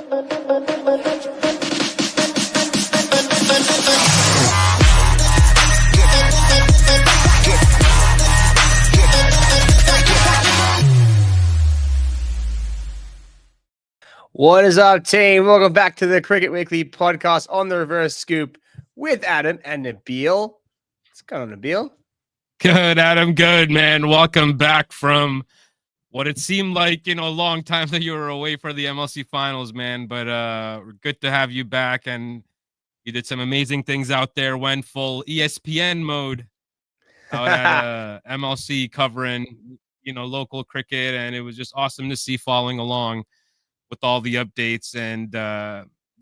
What is up, team? Welcome back to the Cricket Weekly podcast on the Reverse Scoop with Adam and Nabil. What's going on, Nabil? Good, Adam. Good, man. Welcome back from what it seemed like, a long time that you were away for the MLC finals, man. But good to have you back. And you did some amazing things out there. Went full ESPN mode out at MLC covering, local cricket. And it was just awesome to see following along with all the updates. And,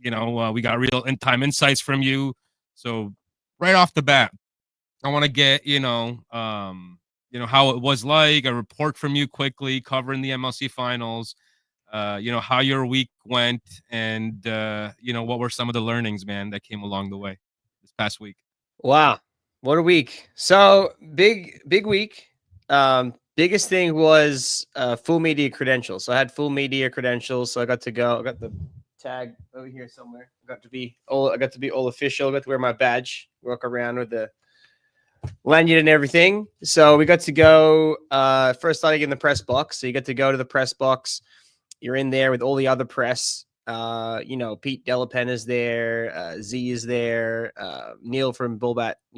we got real time insights from you. So right off the bat, I want to get, how it was like, a report from you quickly covering the MLC finals, how your week went, and, what were some of the learnings, man, that came along the way this past week. Wow. What a week. So big week. Biggest thing was full media credentials. So I had full media credentials. So I got to go. I got the tag over here somewhere. I got to be all official. I got to wear my badge, walk around with the lanyard and everything. So we got to go first starting in the press box. So you get to go to the press box. You're in there with all the other press. Pete Delapen is there. Z is there. Neil from Bat Ball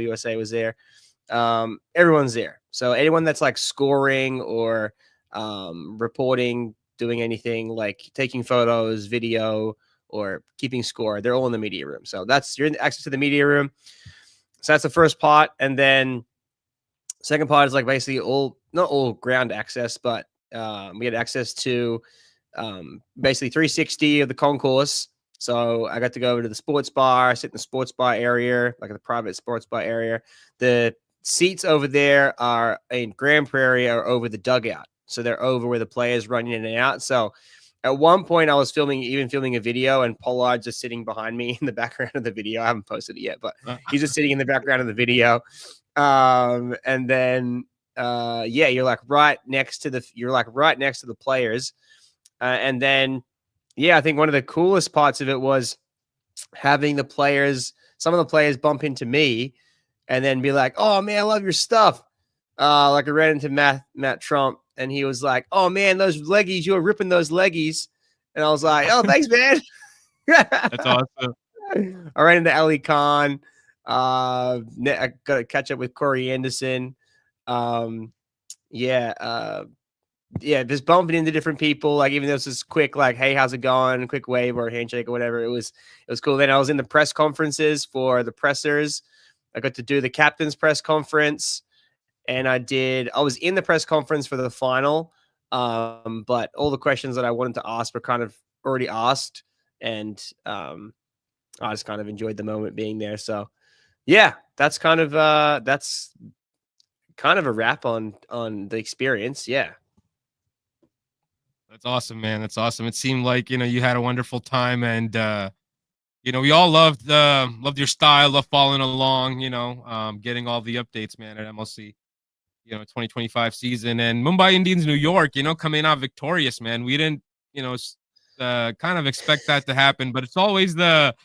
USA was there. Everyone's there. So anyone that's like scoring or reporting, doing anything like taking photos, video, or keeping score, they're all in the media room. So you're in access to the media room. So that's the first part. And then second part is like basically not all ground access, but we had access to basically 360 of the concourse. So I got to go over to the sports bar, sit in the sports bar area, like the private sports bar area. The seats over there are in Grand Prairie are over the dugout. So they're over where the players run in and out. So at one point I was filming a video, and Pollard's just sitting behind me in the background of the video. I haven't posted it yet, but he's just sitting in the background of the video. And then you're like right next to the players. And then I think one of the coolest parts of it was having some of the players bump into me and then be like, "Oh man, I love your stuff." Like I ran into Matt Trump, and he was like, "Oh man, those leggies, you were ripping those leggies." And I was like, "Oh, thanks, man." That's awesome. I ran into Ali Khan. I got to catch up with Corey Anderson. Just bumping into different people. Like even though it's just quick, like, "Hey, how's it going?" Quick wave or handshake or whatever. It was cool. Then I was in the press conferences for the pressers. I got to do the captain's press conference, and I was in the press conference for the final. But all the questions that I wanted to ask were kind of already asked, and I just kind of enjoyed the moment being there. So yeah, that's kind of a wrap on the experience. Yeah. That's awesome, man. That's awesome. It seemed like, you had a wonderful time, and, we all loved your style, loved following along, getting all the updates, man, at MLC, 2025 season, and Mumbai Indians, New York, coming out victorious, man. We didn't, kind of expect that to happen, but it's always the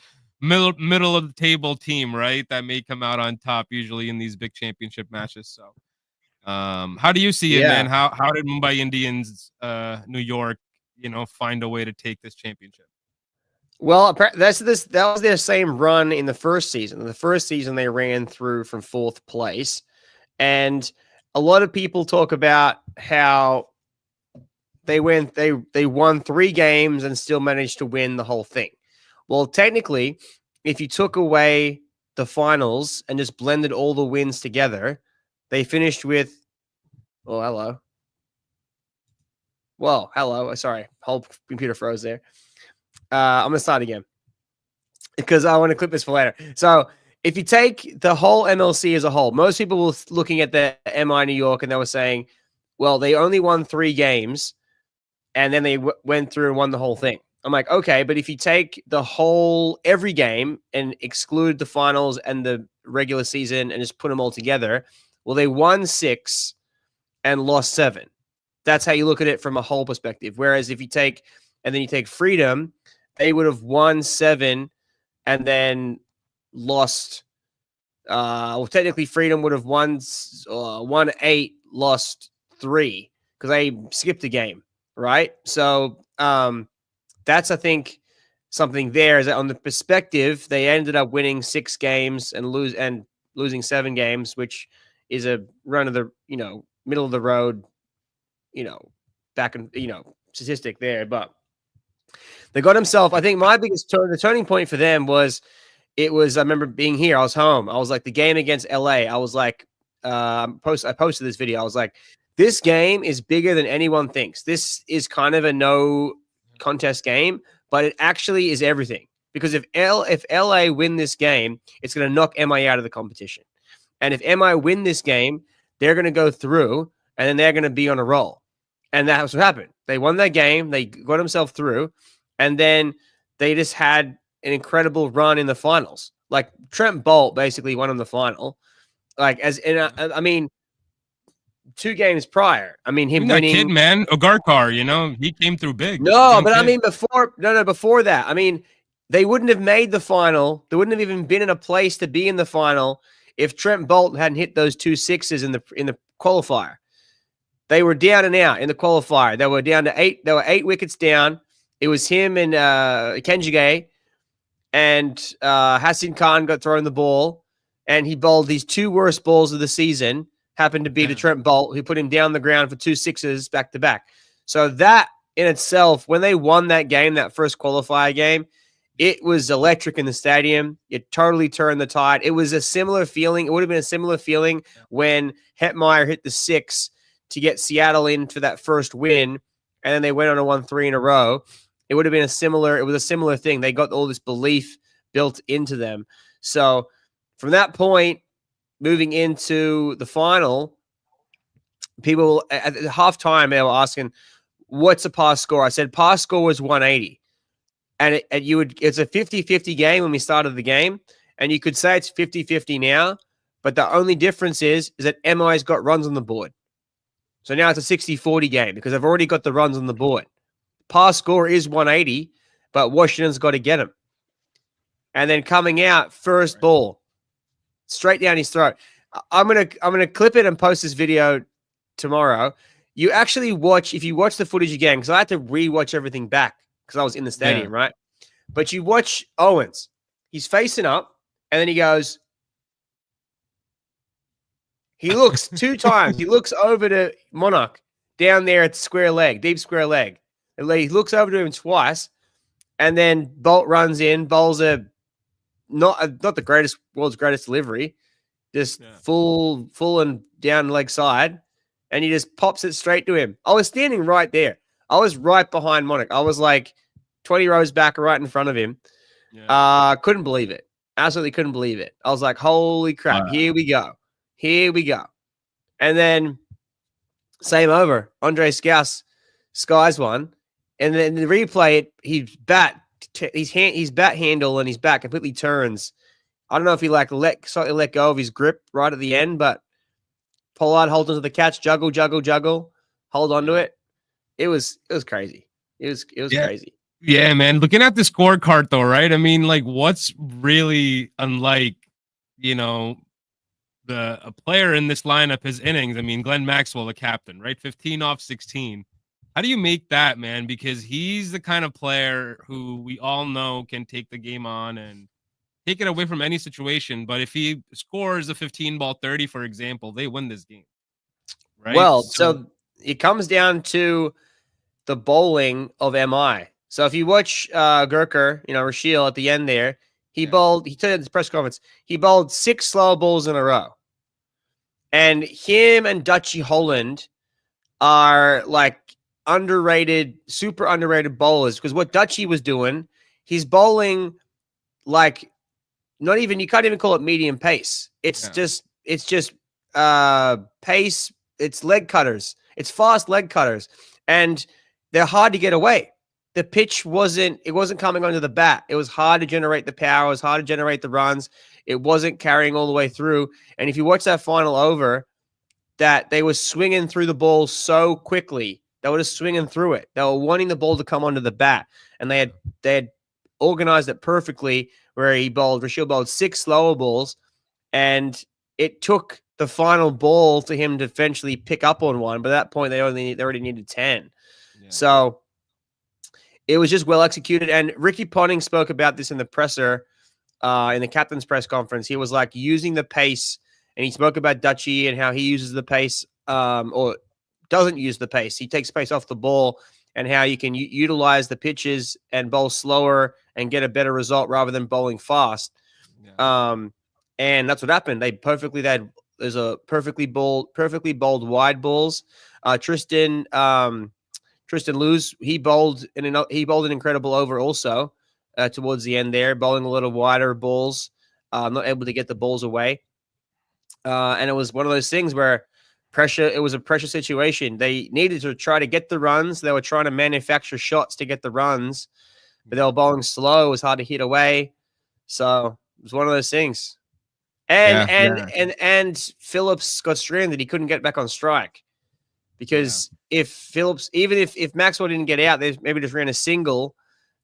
middle of the table team, right, that may come out on top usually in these big championship matches. So how do you see it, man? How did Mumbai Indians, New York, find a way to take this championship? Well, that was their same run in the first season. In the first season, they ran through from fourth place, and a lot of people talk about how they won 3 games and still managed to win the whole thing. Well, technically, if you took away the finals and just blended all the wins together, they finished with, hello. Sorry, whole computer froze there. I'm gonna start again because I want to clip this for later. So if you take the whole MLC as a whole, most people were looking at the MI New York and they were saying, well, they only won 3 games and then they went through and won the whole thing. I'm like, okay, but if you take every game and exclude the finals and the regular season and just put them all together, well, they won 6 and lost 7. That's how you look at it from a whole perspective. Whereas if you take and then you take Freedom, they would have won 7 and then lost. Well, technically, Freedom would have won 8, lost 3 because they skipped a game, right? So that's, I think, something there is that on the perspective, they ended up winning 6 games and losing 7 games, which is a run of the middle of the road, back and statistic there, but they got himself. I think my biggest the turning point for them was. I remember being here. I was home. I was like, the game against LA. I was like, I posted this video. I was like, this game is bigger than anyone thinks. This is kind of a no contest game, but it actually is everything. Because if LA win this game, it's going to knock MI out of the competition. And if MI win this game, they're going to go through, and then they're going to be on a roll. And that's what happened. They won that game. They got themselves through, and then they just had an incredible run in the finals. Like Trent Bolt basically won in the final. Like I mean, 2 games prior. I mean, him winning. That kid, man, Agarkar, he came through big. No, but I mean before that. I mean, they wouldn't have made the final. They wouldn't have even been in a place to be in the final if Trent Bolt hadn't hit those 2 sixes in the qualifier. They were down and out in the qualifier. They were down to 8. There were 8 wickets down. It was him and Kenjige. And Hassan Khan got thrown the ball, and he bowled these 2 worst balls of the season, happened to be to Trent Bolt, who put him down the ground for 2 sixes back to back. So that in itself, when they won that game, that first qualifier game, it was electric in the stadium. It totally turned the tide. It was a similar feeling. It would have been a similar feeling when Hetmeyer hit the 6 to get Seattle in for that first win, and then they went on a 1-3 in a row. It would have been a similar thing. They got all this belief built into them. So from that point, moving into the final, people at halftime, they were asking, what's a pass score? I said, pass score was 180. And it's a 50-50 game when we started the game. And you could say it's 50-50 now, but the only difference is that MI's got runs on the board. So now it's a 60-40 game because I've already got the runs on the board. Pass score is 180, but Washington's got to get him. And then coming out, first ball, straight down his throat. I'm gonna clip it and post this video tomorrow. You actually if you watch the footage again, because I had to rewatch everything back because I was in the stadium, right? But you watch Owens, he's facing up, and then he goes. He looks 2 times. He looks over to Monarch down there at the square leg, deep square leg. He looks over to him twice, and then Bolt runs in, bowls not the world's greatest delivery, just full and down leg side, and he just pops it straight to him. I was standing right there. I was right behind Monarch. I was like 20 rows back, right in front of him. Couldn't believe it. Absolutely couldn't believe it. I was like, holy crap, Here we go. And then same over. Andre skies one. And then the replay, his bat handle and his bat completely turns. I don't know if he slightly let go of his grip right at the end, but Pollard holds onto the catch, juggle, hold on to it. It was crazy. It was crazy. Yeah, man. Looking at the scorecard though, right? I mean, like, what's really unlike, a player in this lineup, his innings. I mean, Glenn Maxwell, the captain, right? 15 off 16. How do you make that, man? Because he's the kind of player who we all know can take the game on and take it away from any situation. But if he scores a 15-ball 30, for example, they win this game. Right? Well, so it comes down to the bowling of MI. So if you watch Gurkar, Rashil at the end there, he told his press conference, he bowled 6 slow balls in a row. And him and Dutchy Holland are like super underrated bowlers, because what Dutchy was doing, he's bowling like you can't even call it medium pace. It's just pace. It's leg cutters. It's fast leg cutters, and they're hard to get away. The pitch wasn't coming onto the bat. It was hard to generate the power. It was hard to generate the runs. It wasn't carrying all the way through. And if you watch that final over, that they were swinging through the ball so quickly They were just swinging through it. They were wanting the ball to come onto the bat, and they had organized it perfectly. Where Rashil bowled 6 slower balls, and it took the final ball to him to eventually pick up on one. But at that point, they already needed 10. Yeah. So it was just well executed. And Ricky Ponting spoke about this in the presser, in the captain's press conference. He was like using the pace, and he spoke about Dutchy and how he uses the pace, or doesn't use the pace. He takes pace off the ball, and how you can utilize the pitches and bowl slower and get a better result rather than bowling fast. Yeah. And that's what happened. There's a perfectly bowled wide balls. Tristan Lewis, he bowled an incredible over also towards the end there, bowling a little wider balls, not able to get the balls away. And it was one of those things where it was a pressure situation. They needed to try to get the runs. They were trying to manufacture shots to get the runs, but they were bowling slow. It was hard to hit away. So it was one of those things. And Phillips got stranded. He couldn't get back on strike because if Maxwell didn't get out, they maybe just ran a single,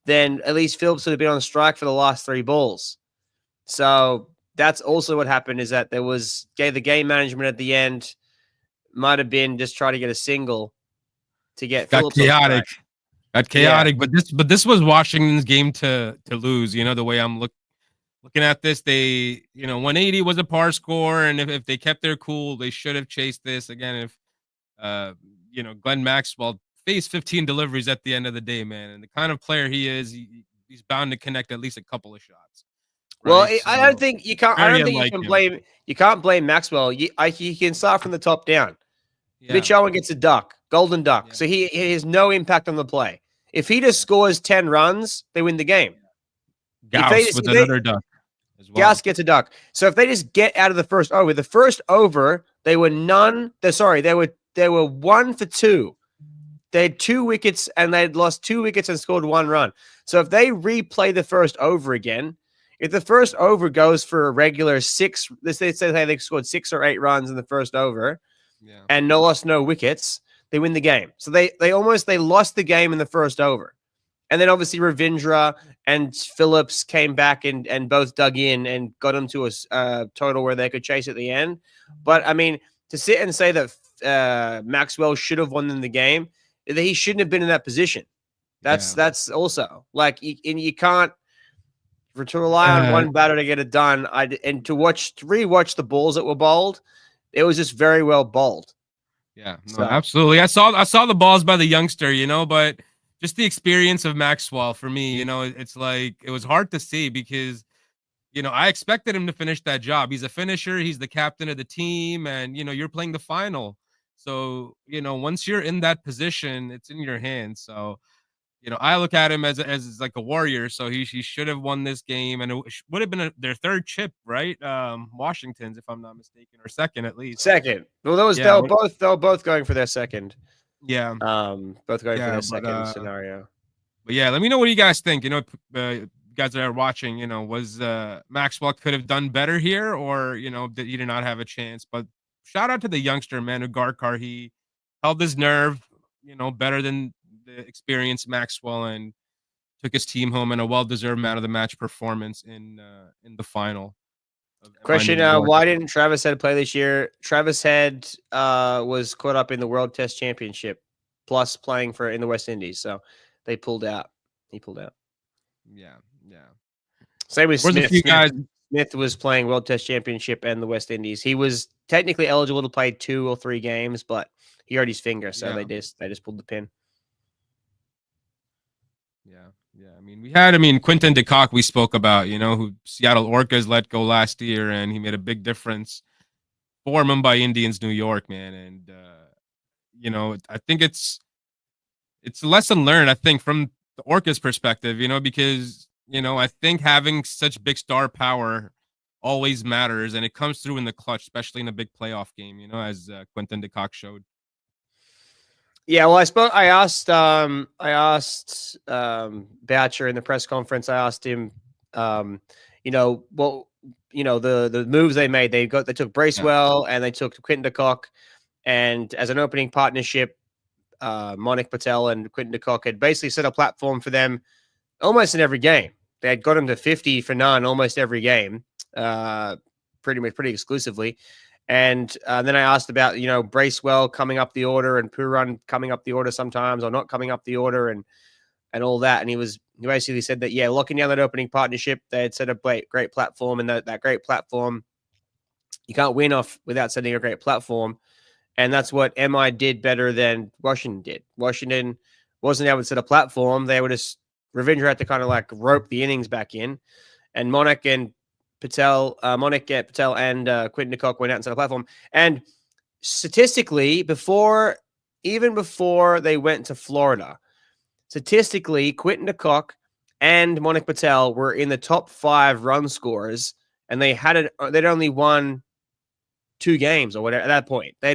then at least Phillips would have been on strike for the last 3 balls. So that's also what happened, is that there was the game management at the end might have been just try to get a single to get Phillips chaotic. Got chaotic, yeah. But this was Washington's game to lose. You know, the way I'm looking at this, they, 180 was a par score, and if they kept their cool, they should have chased this. Again, if Glenn Maxwell faced 15 deliveries at the end of the day, man, and the kind of player he is, he's bound to connect at least a couple of shots. Right? Well, I don't think you can't. I don't think you can blame. You can't blame Maxwell. He can start from the top down. Yeah. Mitch Owen gets a duck, golden duck, so he has no impact on the play. If he just scores 10 runs, they win the game. Gauss with another duck as well. Gauss gets a duck. So if they just get out of the first over, they were they were 1 for 2. They had 2 wickets, and they had lost 2 wickets and scored 1 run. So if they replay the first over again, if the first over goes for a regular 6, let's say they scored 6 or 8 runs in the first over, and no wickets, they win the game. So they lost the game in the first over. And then obviously Ravindra and Phillips came back and both dug in and got them to a total where they could chase at the end. But I mean, to sit and say that Maxwell should have won in the game, that he shouldn't have been in that position. That's also like you can't to rely on one batter to get it done. And to rewatch the balls that were bowled, it was just very well bowled. Yeah, no, absolutely. I saw the balls by the youngster, but just the experience of Maxwell for me, it's like it was hard to see because, I expected him to finish that job. He's a finisher. He's the captain of the team, and you're playing the final. So once you're in that position, it's in your hands. So I look at him as like a warrior. So he should have won this game, and it would have been their 3rd chip, right? Washington's, if I'm not mistaken, or 2nd at least. 2nd. Well, they were both going for their 2nd. Yeah. Both going for their 2nd scenario. But yeah, let me know what you guys think. Guys that are watching, was Maxwell could have done better here, or he did not have a chance. But shout out to the youngster, man, Agarkar. He held his nerve, better than the experienced Maxwell, and took his team home in a well-deserved man of the match performance in the final. Question: why didn't Travis Head play this year? Travis Head was caught up in the World Test Championship, plus playing in the West Indies, so they pulled out. He pulled out. Yeah. Same with Smith. Smith was playing World Test Championship and the West Indies. He was technically eligible to play 2 or 3 games, but he hurt his finger, so they just pulled the pin. Yeah. I mean, Quinton de Kock we spoke about, who Seattle Orcas let go last year, and he made a big difference for Mumbai Indians, New York, man. And I think it's a lesson learned, I think, from the Orcas perspective, because I think having such big star power always matters, and it comes through in the clutch, especially in a big playoff game, as Quinton de Kock showed. Yeah, well, I asked Boucher in the press conference. I asked him, the moves they made. They took Bracewell and they took Quinton de Kock, and as an opening partnership, Monik Patel and Quinton de Kock had basically set a platform for them almost in every game. They had got them to 50 for none almost every game, pretty exclusively. And then I asked about, Bracewell coming up the order and Pooran coming up the order sometimes or not coming up the order and all that. And he basically said that, yeah, locking down that opening partnership, they had set a great platform, and that great platform, you can't win off without setting a great platform. And that's what MI did better than Washington did. Washington wasn't able to set a platform. They were just, Ravinder had to kind of like rope the innings back in. And Monik Patel and Quinton de Kock went out and set a platform. And statistically, even before they went to Florida, statistically, Quinton de Kock and Monik Patel were in the top 5 run scorers, and they'd only won 2 games or whatever at that point. They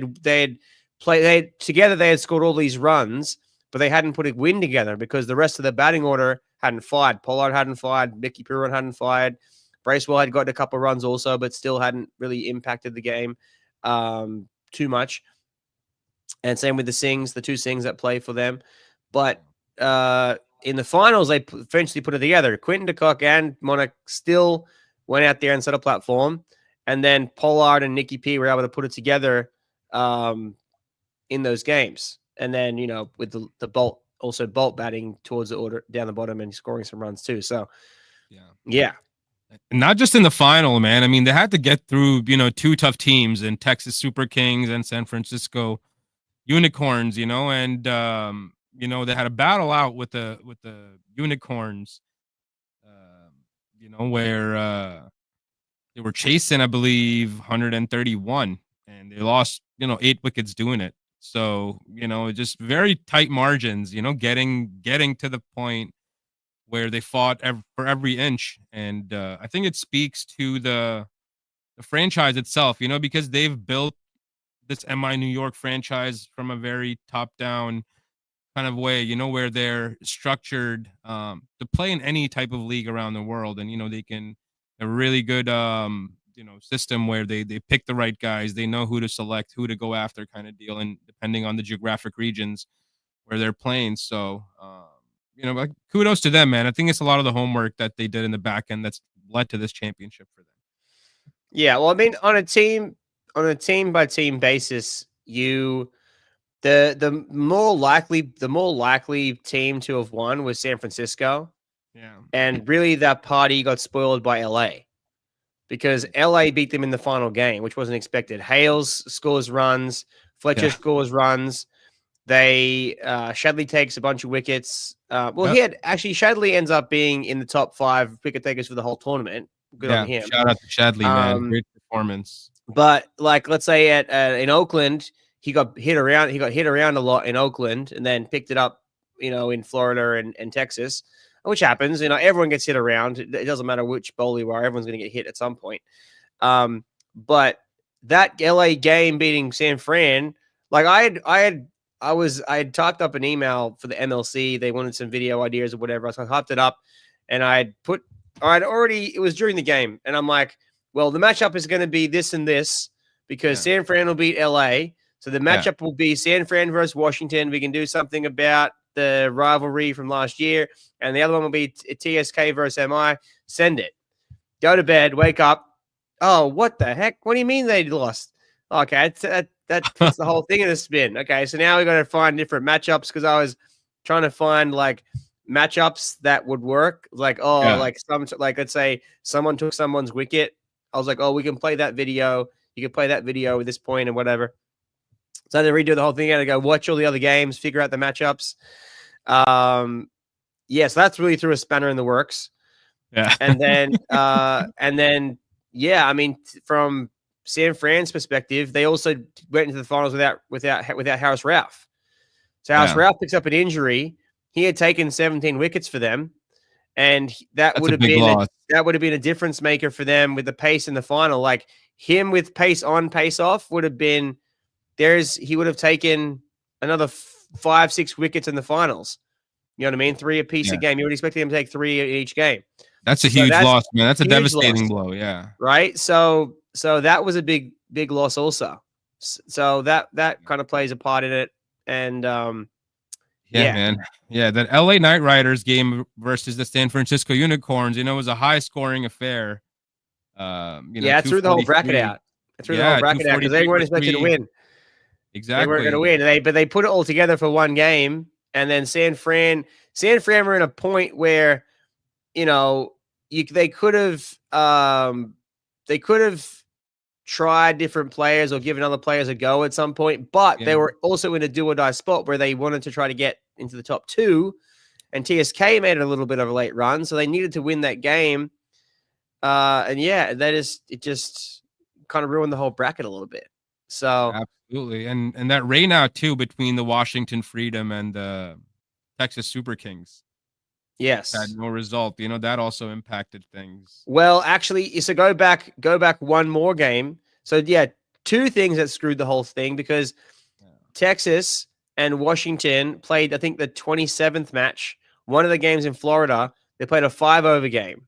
had scored all these runs, but they hadn't put a win together because the rest of the batting order hadn't fired. Pollard hadn't fired. Mickey Pooran hadn't fired. Bracewell had gotten a couple of runs also, but still hadn't really impacted the game too much. And same with the 2 Sings that play for them. But in the finals, they eventually put it together. Quinton de Kock and Monik still went out there and set a platform. And then Pollard and Nicky P were able to put it together in those games. And then, with the Bolt batting towards the order down the bottom and scoring some runs too. So, yeah. Not just in the final, man. I mean, they had to get through, 2 tough teams in Texas Super Kings and San Francisco Unicorns, and, they had a battle out with the Unicorns, where they were chasing, I believe, 131, and they lost, 8 wickets doing it. So, just very tight margins, getting to the point where they fought for every inch. And I think it speaks to the franchise itself, because they've built this MI New York franchise from a very top-down kind of way, where they're structured to play in any type of league around the world. And, they can a really good, system where they pick the right guys. They know who to select, who to go after kind of deal. And depending on the geographic regions where they're playing. So, like, kudos to them, man. I think it's a lot of the homework that they did in the back end that's led to this championship for them. Yeah. Well, I mean, on a team by team basis, the more likely team to have won was San Francisco. Yeah. And really that party got spoiled by LA because LA beat them in the final game, which wasn't expected. Hales scores runs, Fletcher scores runs. Shadley takes a bunch of wickets. Shadley ends up being in the top 5 wicket takers for the whole tournament. Good on him. Shout out to Shadley, man. Great performance. But like, let's say in Oakland, he got hit around a lot in Oakland and then picked it up, in Florida and Texas, which happens. Everyone gets hit around. It doesn't matter which bowler you are. Everyone's going to get hit at some point. But that LA game beating San Fran, like I had typed up an email for the MLC. They wanted some video ideas or whatever. So I typed it up and it was during the game. And I'm like, well, the matchup is going to be this and this because San Fran will beat LA. So the matchup will be San Fran versus Washington. We can do something about the rivalry from last year. And the other one will be TSK versus MI. Send it. Go to bed. Wake up. Oh, what the heck? What do you mean they lost? Okay, that puts the whole thing in a spin. Okay, so now we got to find different matchups because I was trying to find like matchups that would work. Like, let's say someone took someone's wicket. I was like, oh, we can play that video. You can play that video at this point and whatever. So I had to redo the whole thing. I had to go watch all the other games, figure out the matchups. So that's really threw a spanner in the works. Yeah. And then, I mean, from San Fran's perspective, they also went into the finals without Harris Ralph. So Harris Ralph picks up an injury. He had taken 17 wickets for them, and that would have been a difference maker for them with the pace in the final. Like him with pace on, pace off would have been he would have taken another 5-6 wickets in the finals. You know what I mean? 3 apiece a game. You would expect him to take 3 in each game. That's a huge loss, man. That's a devastating blow. Yeah. Right. So that was a big loss also. So that kind of plays a part in it. And Yeah, Yeah. man. Yeah, that LA Knight Riders game versus the San Francisco Unicorns, it was a high scoring affair. Yeah, it threw the whole bracket 243. out. It threw the whole Yeah, bracket out because they 243 weren't for expected to 3. win. They weren't going to Exactly. win. But they put it all together for one game, and then San Fran were in a point where they could have tried different players or given other players a go at some point, but they Yeah. were also in a do or die spot where they wanted to try to get into the top 2, and TSK made a little bit of a late run, so they needed to win that game. And yeah, it just kind of ruined the whole bracket a little bit. So Absolutely. And that rain out too between the Washington Freedom and the Texas Super Kings yes. had no result. That also impacted things. Well, actually, so go back one more game. So yeah, 2 things that screwed the whole thing because Texas and Washington played, I think, the 27th match. One of the games in Florida, they played a 5-over game.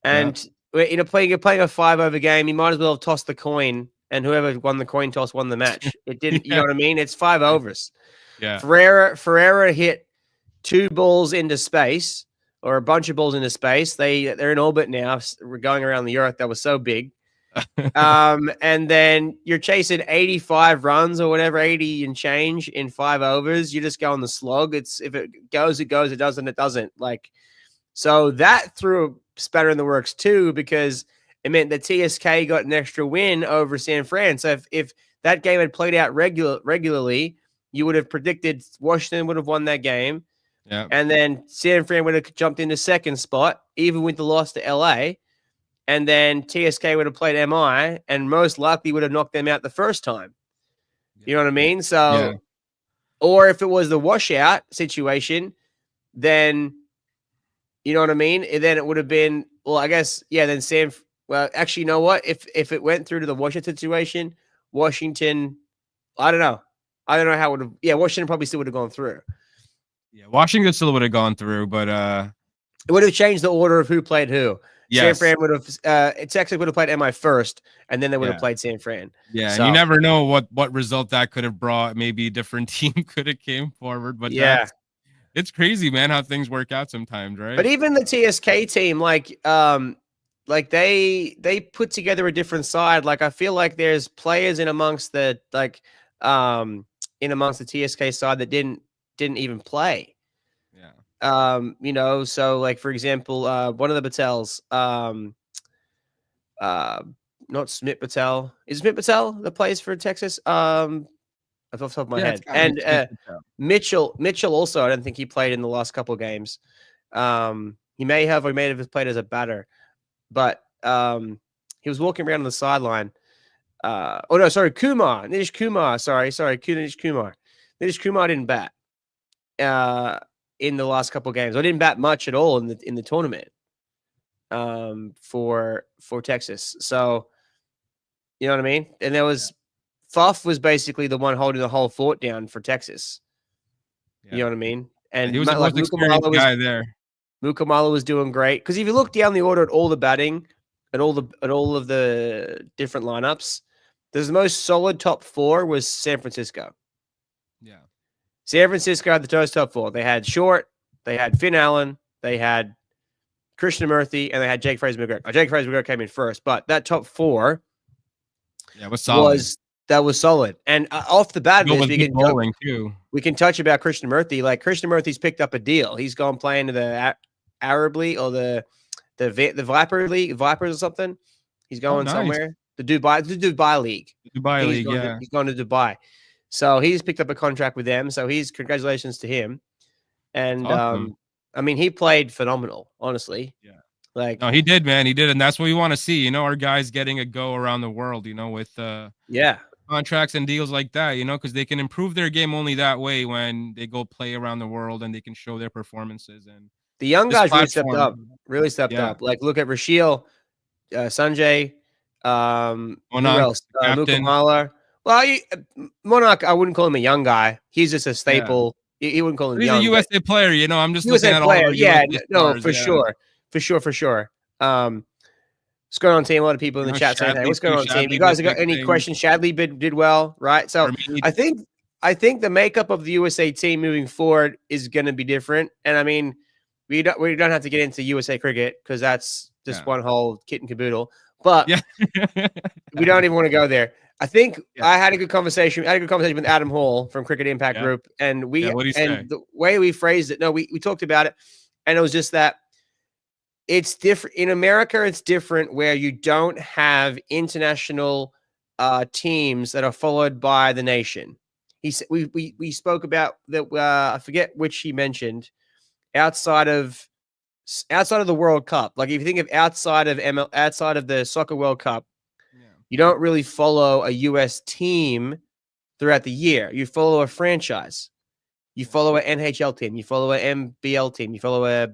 And playing a 5-over game, you might as well have tossed the coin, and whoever won the coin toss won the match. It didn't, you know what I mean? It's 5 overs. Yeah. Ferreira hit 2 balls into space, or a bunch of balls into space. They're in orbit now. We're going around the Earth. That was so big. And then you're chasing 85 runs or whatever, 80 and change in 5 overs. You just go on the slog. If it goes, it goes. It doesn't, it doesn't. So that threw a spanner in the works too, because it meant that TSK got an extra win over San Fran. So if that game had played out regularly, you would have predicted Washington would have won that game. Yeah. And then San Fran would have jumped into second spot, even with the loss to LA. And then TSK would have played MI and most likely would have knocked them out the first time. You know what I mean? So, or if it was the washout situation, then, you know what I mean? And then it would have been, well, I guess, yeah, then well, actually, you know what? If it went through to the washout situation, Washington, I don't know. I don't know how it would have, yeah, Washington probably still would have gone through. Yeah, Washington still would have gone through, but it would have changed the order of who played who. Yes. San Fran would have Texas would have played MI first, and then they would have played San Fran. Yeah, so, and you never know what result that could have brought. Maybe a different team could have came forward, but yeah, it's crazy, man, how things work out sometimes, right? But even the TSK team, they put together a different side. Like I feel like there's players in amongst the TSK side that didn't even play. Yeah. So like for example, one of the Patels, not Smith Patel. Is Smith Patel that plays for Texas? Off the top of my head. And Mitchell also, I don't think he played in the last couple of games. He may have played as a batter, but he was walking around on the sideline. Kumar. Nish Kumar. Sorry, Nish Kumar. Nish Kumar didn't bat in the last couple of games. I didn't bat much at all in the tournament for Texas. So you know what I mean? And there was Fuff was basically the one holding the whole fort down for Texas. Yeah. You know what I mean? And he was the most experienced guy there. Mukamala was doing great because if you look down the order at all the batting, at all of the different lineups, the most solid top 4 was San Francisco. Yeah, San Francisco had the top 4. They had Short, they had Finn Allen, they had Krishnamurthy, and they had Jake Fraser-McGurk. Jake Fraser-McGurk came in first, but that top 4 was solid. That was solid. And off the bat, we can touch about Krishnamurthy. Like Krishnamurthy's picked up a deal. He's gone playing to the Arab League or the Viper League, Vipers or something. He's going somewhere. The Dubai League. He's going to Dubai. So he's picked up a contract with them. So congratulations to him. And awesome. I mean, he played phenomenal, honestly. Yeah. No, he did, man. He did. And that's what we want to see. Our guys getting a go around the world, with contracts and deals like that, because they can improve their game only that way when they go play around the world and they can show their performances. And the young guys really stepped up. Like look at Rashil, Sanjay, who else? Mukamala. Well, Monarch, I wouldn't call him a young guy. He's just a staple. Yeah. He wouldn't call him young. He's a USA player, I'm just USA looking at player. all the USA stars, for sure. What's going on, team? A lot of people in the chat saying, "Hey, what's going on, team? You guys got any questions?" Shadley did well, right? So I think I think the makeup of the USA team moving forward is going to be different. And I mean, we don't have to get into USA cricket because that's just one whole kit and caboodle. But we don't even want to go there. I think I had a good conversation. I had a good conversation with Adam Hall from Cricket Impact Group, and what'd he say? the way we phrased it. No, we talked about it, and it was just that it's different in America. It's different where you don't have international teams that are followed by the nation. He said we spoke about that. I forget which he mentioned outside of the World Cup. Like if you think of outside of the Soccer World Cup, you don't really follow a US team throughout the year. You follow a franchise. You follow an NHL team. You follow an MBL team. You follow a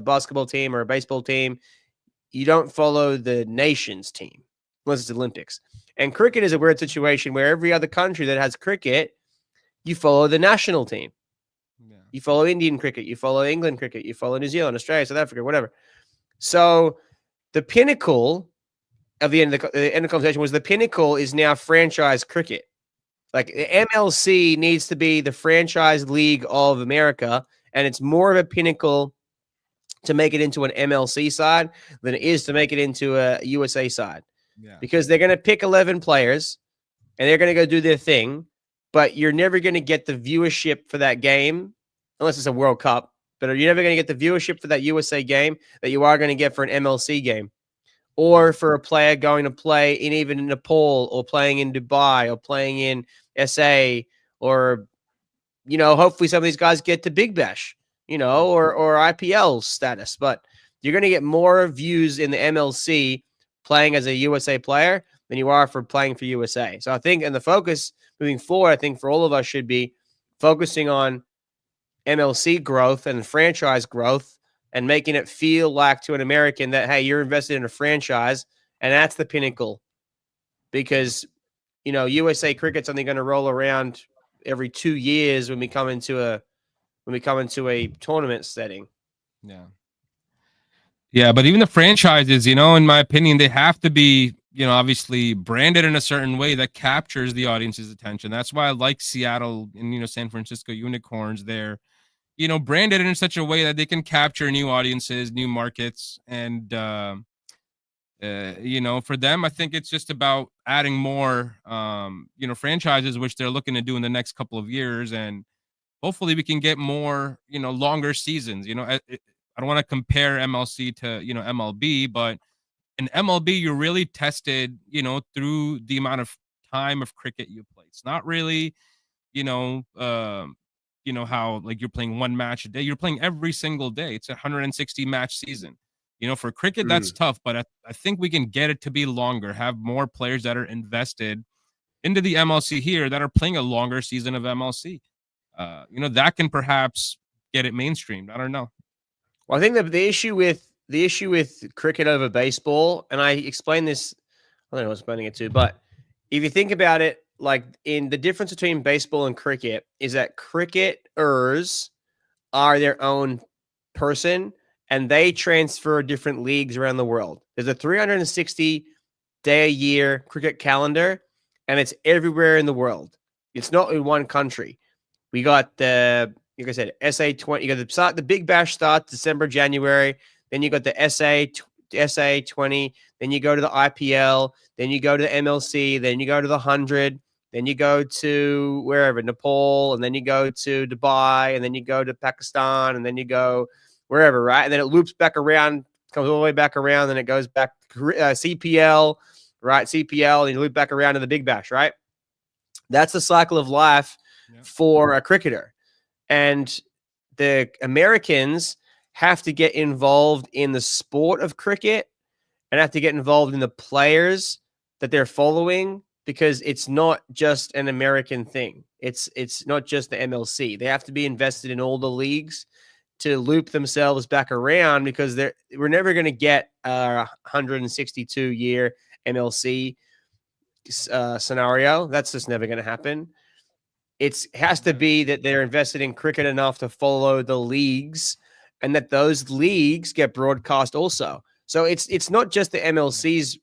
basketball team or a baseball team. You don't follow the nation's team unless it's Olympics. And cricket is a weird situation where every other country that has cricket, you follow the national team. Yeah. You follow Indian cricket. You follow England cricket. You follow New Zealand, Australia, South Africa, whatever. So the pinnacle of the end of the conversation was the pinnacle is now franchise cricket. Like the MLC needs to be the franchise league of America, and it's more of a pinnacle to make it into an MLC side than it is to make it into a USA side. Yeah. Because they're going to pick 11 players and they're going to go do their thing, but you're never going to get the viewership for that game unless it's a World Cup. But you're never going to get the viewership for that USA game that you are going to get for an MLC game. Or for a player going to play even in Nepal or playing in Dubai or playing in SA or, hopefully some of these guys get to Big Bash, or IPL status. But you're going to get more views in the MLC playing as a USA player than you are for playing for USA. So I think, and the focus moving forward, I think for all of us should be focusing on MLC growth and franchise growth and making it feel like to an American that, hey, you're invested in a franchise, and that's the pinnacle. Because, USA cricket's only going to roll around every 2 years when we come into a tournament setting. Yeah. Yeah, but even the franchises, in my opinion, they have to be, obviously branded in a certain way that captures the audience's attention. That's why I like Seattle and, San Francisco Unicorns. They're, branded in such a way that they can capture new audiences, new markets. And, for them, I think it's just about adding more, franchises, which they're looking to do in the next couple of years. And hopefully we can get more, longer seasons. I don't want to compare MLC to, MLB, but in MLB, you're really tested, through the amount of time of cricket you play. It's not really, how like you're playing one match a day. You're playing every single day. It's a 160 match season. For cricket, that's tough, but I think we can get it to be longer, have more players that are invested into the MLC here that are playing a longer season of MLC. That can perhaps get it mainstreamed. I don't know. Well, I think the issue with cricket over baseball, and I explained this, I don't know, I was explaining it too, but if you think about it, like in the difference between baseball and cricket is that cricketers are their own person and they transfer different leagues around the world. There's a 360-day a year cricket calendar, and it's everywhere in the world. It's not in one country. We got like I said, SA20. You got the Big Bash starts December, January. Then you got the SA20. Then you go to the IPL. Then you go to the MLC. Then you go to the 100. Then you go to wherever, Nepal. And then you go to Dubai. And then you go to Pakistan. And then you go wherever, right? And then it loops back around, comes all the way back around. Then it goes back CPL, right? CPL. And you loop back around to the Big Bash, right? That's the cycle of life for a cricketer. And the Americans have to get involved in the sport of cricket and have to get involved in the players that they're following, because it's not just an American thing. It's not just the MLC. They have to be invested in all the leagues to loop themselves back around, because we're never going to get a 162-year MLC scenario. That's just never going to happen. It has to be that they're invested in cricket enough to follow the leagues, and that those leagues get broadcast also. So it's not just the MLC's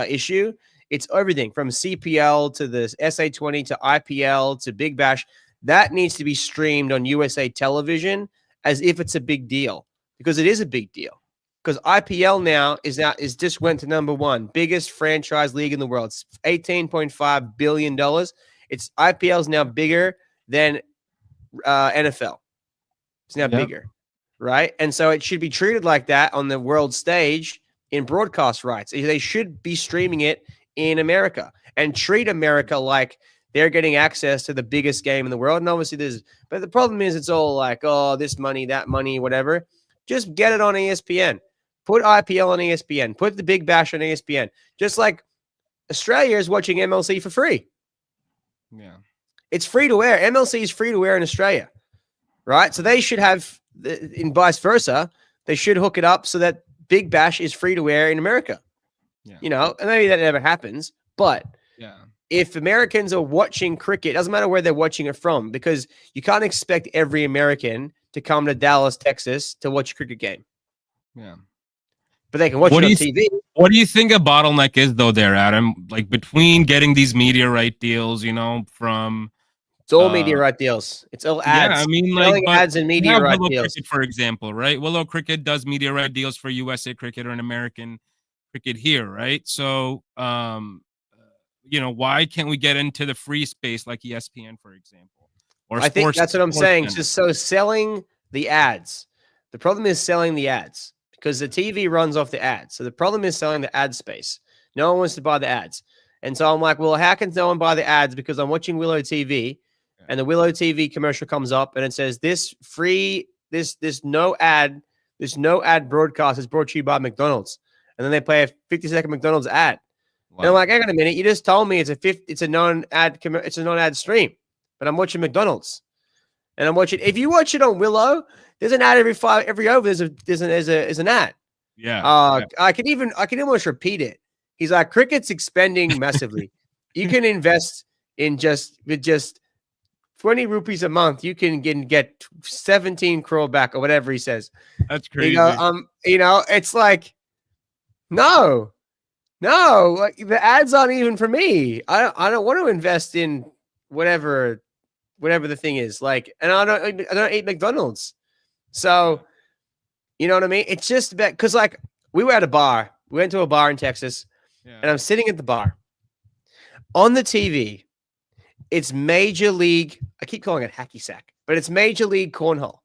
issue. It's everything from CPL to the SA20 to IPL to Big Bash. That needs to be streamed on USA television as if it's a big deal, because it is a big deal. Because IPL now is just went to number one, biggest franchise league in the world. It's $18.5 billion. It's IPL is now bigger than NFL. It's now bigger, right? And so it should be treated like that on the world stage in broadcast rights. They should be streaming it in America and treat America like they're getting access to the biggest game in the world. And obviously but the problem is it's all like, oh, this money, that money, whatever. Just get it on ESPN. Put IPL on ESPN. Put the Big Bash on ESPN. Just like Australia is watching MLC for free. Yeah. It's free to air. MLC is free to air in Australia, right? So they should have, in vice versa, they should hook it up so that Big Bash is free to air in America. Yeah. You know, and maybe that never happens, but if Americans are watching cricket, it doesn't matter where they're watching it from, because you can't expect every American to come to Dallas, Texas to watch a cricket game. Yeah. But they can watch it on TV. What do you think a bottleneck is, though, there, Adam? Like, between getting these media right deals, you know, from... It's all media right deals. It's all ads. Yeah, I mean, like ads and media right Willow deals. Cricket, for example, right? Willow Cricket does media right deals for USA Cricket or an American cricket here, right? So, you know, why can't we get into the free space like ESPN, for example? Or I think that's what I'm saying. Channel. Just so selling the ads. The problem is selling the ads, because the TV runs off the ads. So the problem is selling the ad space. No one wants to buy the ads. And so I'm like, well, how can no one buy the ads? Because I'm watching Willow TV, and the Willow TV commercial comes up and it says this no ad broadcast is brought to you by McDonald's. And then they play a 50-second McDonald's ad. Wow. And I'm like, hang on a minute, you just told me it's a non-ad stream, but I'm watching McDonald's. And I'm watching, if you watch it on Willow, there's an ad every over, there's an ad. Yeah. I can almost repeat it. He's like, cricket's expanding massively. You can invest in with just 20 rupees a month, you can get 17 crore back, or whatever he says. That's crazy. You know, it's like, no, like the ads aren't even for me. I don't want to invest in whatever the thing is. Like, and I don't eat McDonald's. So, you know what I mean? It's just about, because like we were at a bar. We went to a bar in Texas, and I'm sitting at the bar. On the TV, it's Major League. I keep calling it hacky sack, but it's Major League Cornhole.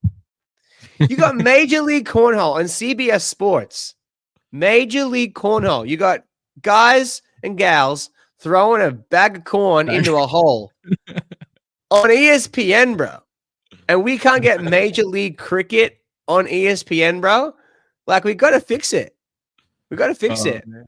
You got Major League Cornhole on CBS Sports. Major League Cornhole. You got guys and gals throwing a bag of corn into a hole on ESPN, bro. And we can't get Major League Cricket on ESPN, bro. Like, we got to fix it. We got to fix it. Man.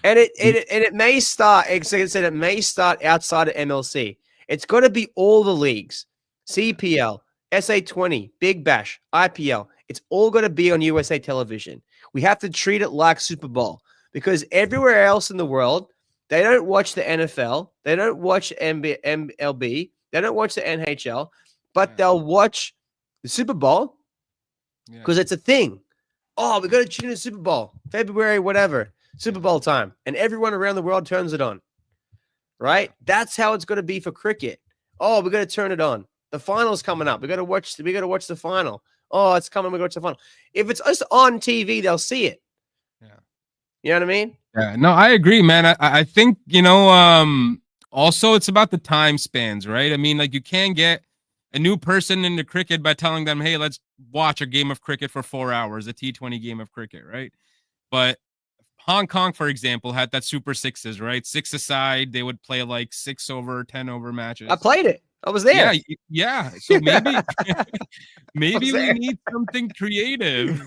And it may start, like I said, it may start outside of MLC. It's got to be all the leagues. CPL, SA20, Big Bash, IPL. It's all got to be on USA television. We have to treat it like Super Bowl, because everywhere else in the world, they don't watch the NFL. They don't watch MLB. They don't watch the NHL, but they'll watch the Super Bowl because it's a thing. Oh, we got to tune in the Super Bowl, February, whatever, Super Bowl time. And everyone around the world turns it on, right? That's how it's going to be for cricket. Oh, we got to turn it on. The final's coming up. We got to watch the final. Oh, it's coming. We got to watch the final. If it's just on TV, they'll see it. Yeah. You know what I mean? Yeah, no, I agree, man. I think, you know, also it's about the time spans, right? I mean, like, you can't get a new person into cricket by telling them, hey, let's watch a game of cricket for 4 hours, a T20 game of cricket, right? But Hong Kong, for example, had that Super Sixes, right? 6 aside, they would play like 6 over, 10 over matches. I played it. I was there. Yeah. So maybe maybe we need something creative.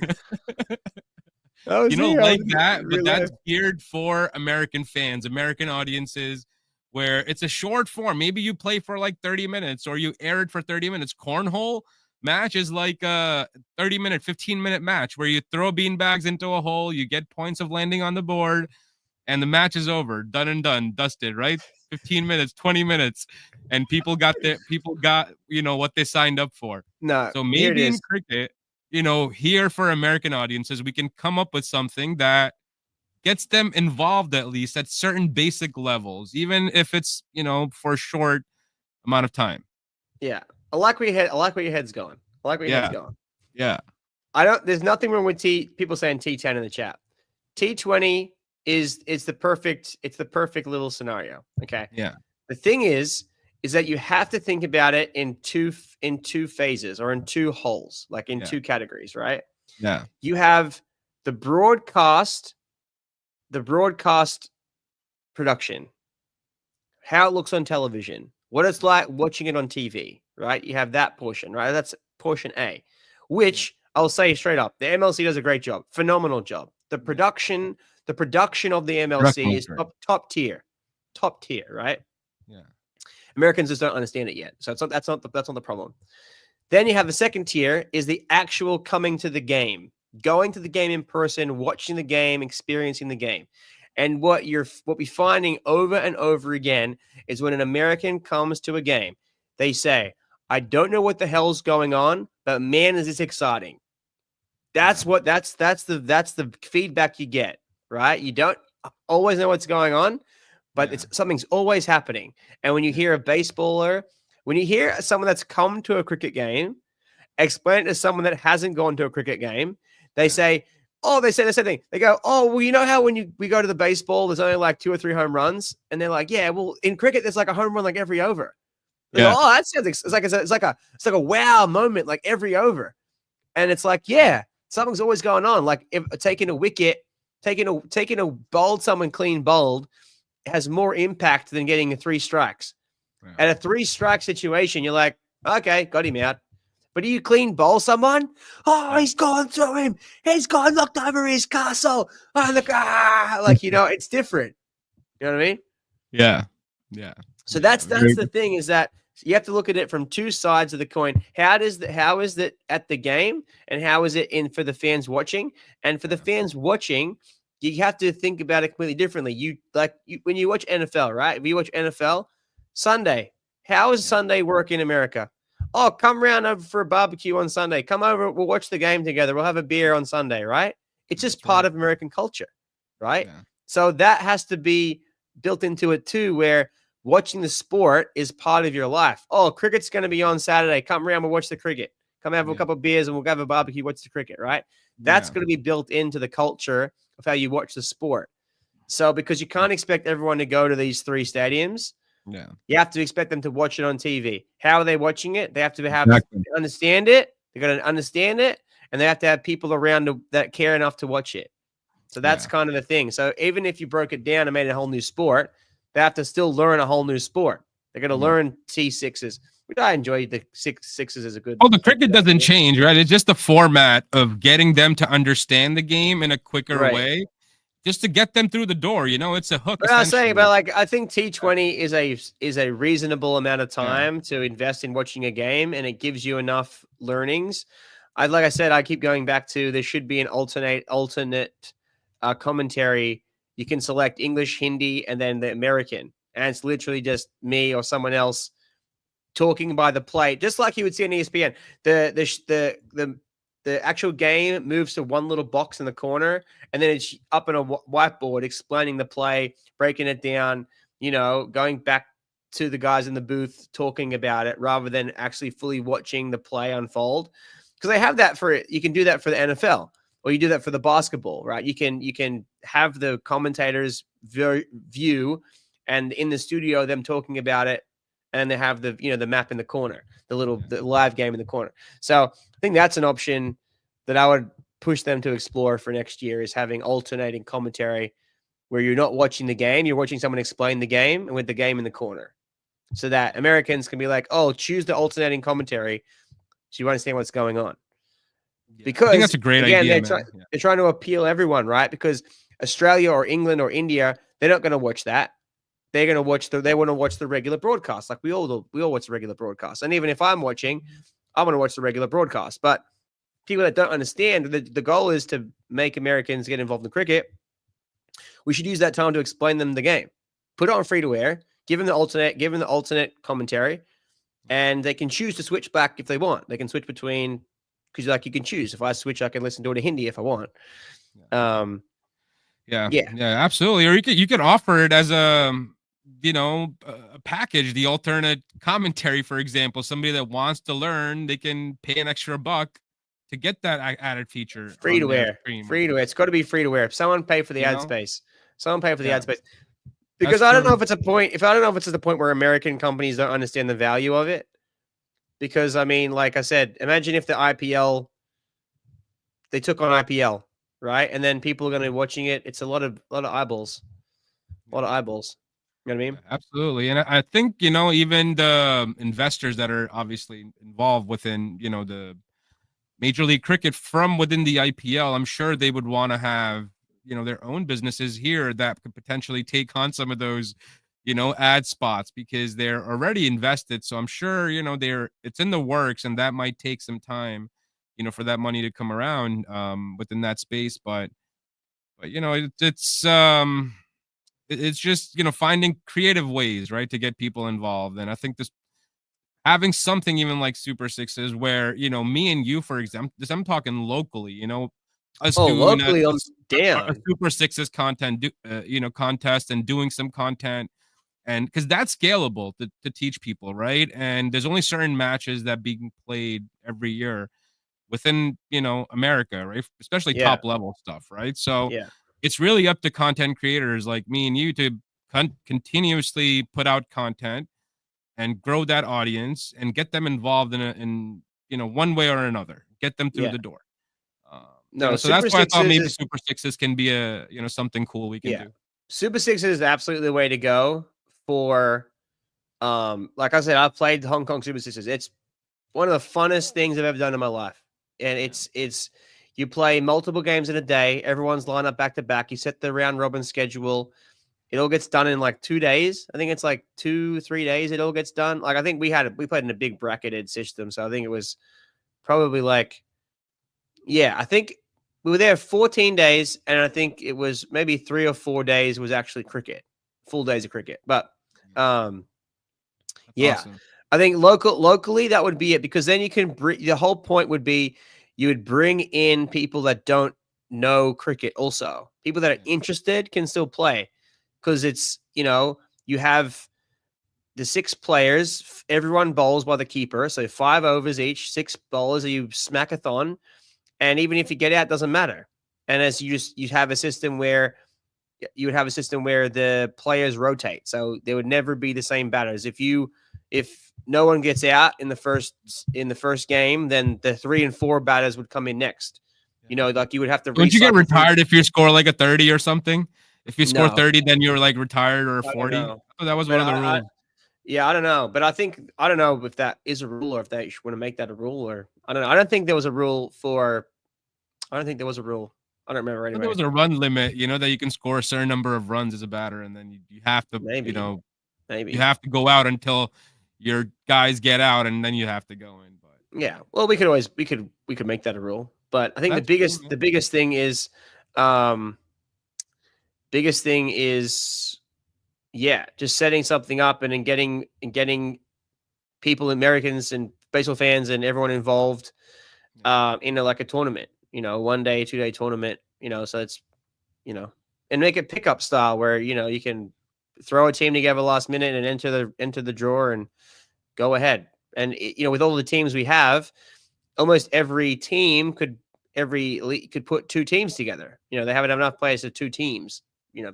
You know, like that, but that's geared for American fans, American audiences, where it's a short form. Maybe you play for like 30 minutes or you air it for 30 minutes. Cornhole match is like a 30-minute, 15-minute match where you throw beanbags into a hole, you get points of landing on the board, and the match is over. Done and done, dusted, right? 15 minutes, 20 minutes, and people got you know what they signed up for. No, so maybe in cricket, you know, here for American audiences, we can come up with something that gets them involved at least at certain basic levels, even if it's, for a short amount of time. Yeah. I like where your head's going. I like where your head's going. Yeah. There's nothing wrong with people saying T10 in the chat. T20 is the perfect little scenario. Okay. Yeah. The thing is that you have to think about it in two phases or in two holes, like in two categories, right? Yeah. You have the broadcast production, how it looks on television, what it's like watching it on TV, right? You have that portion, right? That's portion A, which I'll say straight up, the MLC does a great job, phenomenal job. The production of the MLC is top tier, right? Yeah. Americans just don't understand it yet, so that's not the problem. Then you have the second tier is the actual coming to the game, going to the game in person, watching the game, experiencing the game. And what we're finding over and over again is when an American comes to a game, they say, "I don't know what the hell's going on, but man, is this exciting." That's the feedback you get, right? You don't always know what's going on, but something's always happening. And when you hear a baseballer, when you hear someone that's come to a cricket game, explain it to someone that hasn't gone to a cricket game, they say the same thing. They go, "Oh, well, you know how when we go to the baseball, there's only like 2 or 3 home runs," and they're like, "Yeah, well, in cricket, there's like a home run like every over." They go, "Oh, that sounds it's like a wow moment like every over," and it's like, yeah, something's always going on. Like if taking a wicket, taking a bowled someone clean bowled has more impact than getting 3 strikes. Wow. At a 3-strike situation, you're like, okay, got him out. But do you clean bowl someone? Oh, he's gone through him. He's gone knocked over his castle. Oh, look, it's different. You know what I mean? Yeah. Yeah. So that's the thing is that you have to look at it from 2 sides of the coin. How is it at the game, and how is it for the fans watching? And for the fans watching, you have to think about it completely differently. When you watch NFL, right? If you watch NFL Sunday, how is Sunday work in America? Oh, come around over for a barbecue on Sunday. Come over, we'll watch the game together. We'll have a beer on Sunday, right? It's just part of American culture, right? Yeah. So that has to be built into it too, where watching the sport is part of your life. Oh, cricket's going to be on Saturday. Come around, we'll watch the cricket. Come have a couple of beers and we'll have a barbecue, watch the cricket, right? That's going to be built into the culture of how you watch the sport. So because you can't expect everyone to go to these 3 stadiums, you have to expect them to watch it on TV. How are they watching it? They have to understand it. They got to understand it, and they have to have people around that care enough to watch it. So that's kind of the thing. So even if you broke it down and made it a whole new sport, they have to still learn a whole new sport. They're going to learn T6s. Which I enjoy the sixes as a good. Oh, the cricket doesn't change, right? It's just the format of getting them to understand the game in a quicker way. Just to get them through the door, it's a hook. But I was saying, but I think T20 is a reasonable amount of time to invest in watching a game, and it gives you enough learnings. Like I said, I keep going back to there should be an alternate commentary. You can select English, Hindi, and then the American, and it's literally just me or someone else talking by the plate, just like you would see on ESPN. The actual game moves to one little box in the corner, and then it's up on a whiteboard explaining the play, breaking it down, going back to the guys in the booth talking about it rather than actually fully watching the play unfold. Because they have that you can do that for the NFL, or you do that for the basketball, right? You can have the commentators view, and in the studio, them talking about it, and they have the map in the corner, the live game in the corner. So I think that's an option that I would push them to explore for next year, is having alternating commentary where you're not watching the game, you're watching someone explain the game and with the game in the corner, so that Americans can be like, oh, choose the alternating commentary so you understand what's going on. Because I think that's a great idea, they're trying to appeal everyone, right? Because Australia or England or India, they're not going to watch that. They're going to watch they want to watch the regular broadcast. Like we all watch the regular broadcast. And even if I'm watching, I want to watch the regular broadcast. But people that don't understand, the goal is to make Americans get involved in cricket. We should use that time to explain them the game. Put it on free to air, give them the alternate commentary, and they can choose to switch back if they want. They can switch between, because you can choose. If I switch, I can listen to it in Hindi if I want. Yeah, Yeah, yeah, absolutely. Or you could offer it as a package, the alternate commentary, for example. Somebody that wants to learn, they can pay an extra buck to get that added feature free on to their wear, stream or free to wear. It's got to be free to wear. Someone pay for the you ad know? space. Someone pay for the Yeah, ad space. that's Because I don't know true. if it's a point. If I don't know if it's to the point where American companies don't understand the value of it. Because I mean, like I said, imagine if the IPL they took on IPL, right? And then people are going to be watching it. It's a lot of eyeballs, a lot Yeah. of eyeballs. You know what I Yeah, mean? absolutely. And I think, even the investors that are obviously involved within, the Major League Cricket from within the IPL, I'm sure they would want to have, their own businesses here that could potentially take on some of those, ad spots because they're already invested. So I'm sure, it's in the works and that might take some time, for that money to come around within that space. But it's just, finding creative ways, right, to get people involved. And I think this having something even like Super Sixes where, me and you, for example, this I'm talking locally, us Oh, doing locally, I'm a down. Super Sixes content, contest and doing some content. And because that's scalable to teach people, right? And there's only certain matches that being played every year within, America, right? Especially Yeah, top level stuff, right? So yeah, it's really up to content creators like me and you to continuously put out content and grow that audience and get them involved in one way or another, get them through yeah. the door. No, So that's Super why I thought Sixes maybe is Super Sixes can be a something cool we can yeah. do. Super Sixes is absolutely the way to go for. Like I said, I've played Hong Kong Super Sixes. It's one of the funnest things I've ever done in my life, and Yeah, it's you play multiple games in a day. Everyone's lined up back to back. You set the round robin schedule. It all gets done in like 2 days. I think it's like 2-3 days. It all gets done. Like I think we played in a big bracketed system, so I think it was probably like yeah. I think we were there 14 days, and I think it was maybe 3 or 4 days was actually cricket, full days of cricket. But yeah, um, that's yeah, awesome. I think locally that would be it because then you can the whole point would be you would bring in people that don't know cricket also. People that are Yeah, interested can still play because it's, you have the six players, everyone bowls by the keeper, so 5 overs each, six bowlers, you smack-a-thon, and even if you get out, doesn't matter. And as you have a system where you would have a system where the players rotate, so there would never be the same batters. If no one gets out in the first game, then the 3 and 4 batters would come in next. yeah. Like you would have to Don't you get recycle through. retired if you score like a 30 or something? If you score No, 30, then you're like retired or a I don't 40. know, Oh, that was but one of the rules. yeah, I don't know, but I don't know if that is a rule or if they want to make that a rule or I don't know. I don't think there was a rule for. I don't think there was a rule. I don't remember But there anyway. was a run limit, that you can score a certain number of runs as a batter, and then you have to, Maybe, you maybe. have to go out until your guys get out, and then you have to go in. But Yeah. Well, we could make that a rule, but I think the that's cool, biggest man. the um biggest thing is yeah, just setting something up and then getting people, Americans and baseball fans and everyone involved Yeah, into like a tournament, 1 day, 2 day tournament, so it's, you know, and make it pickup style where, you can throw a team together last minute and enter the drawer and go ahead. And with all the teams we have, almost every team every league could put two teams together. They haven't enough players to two teams.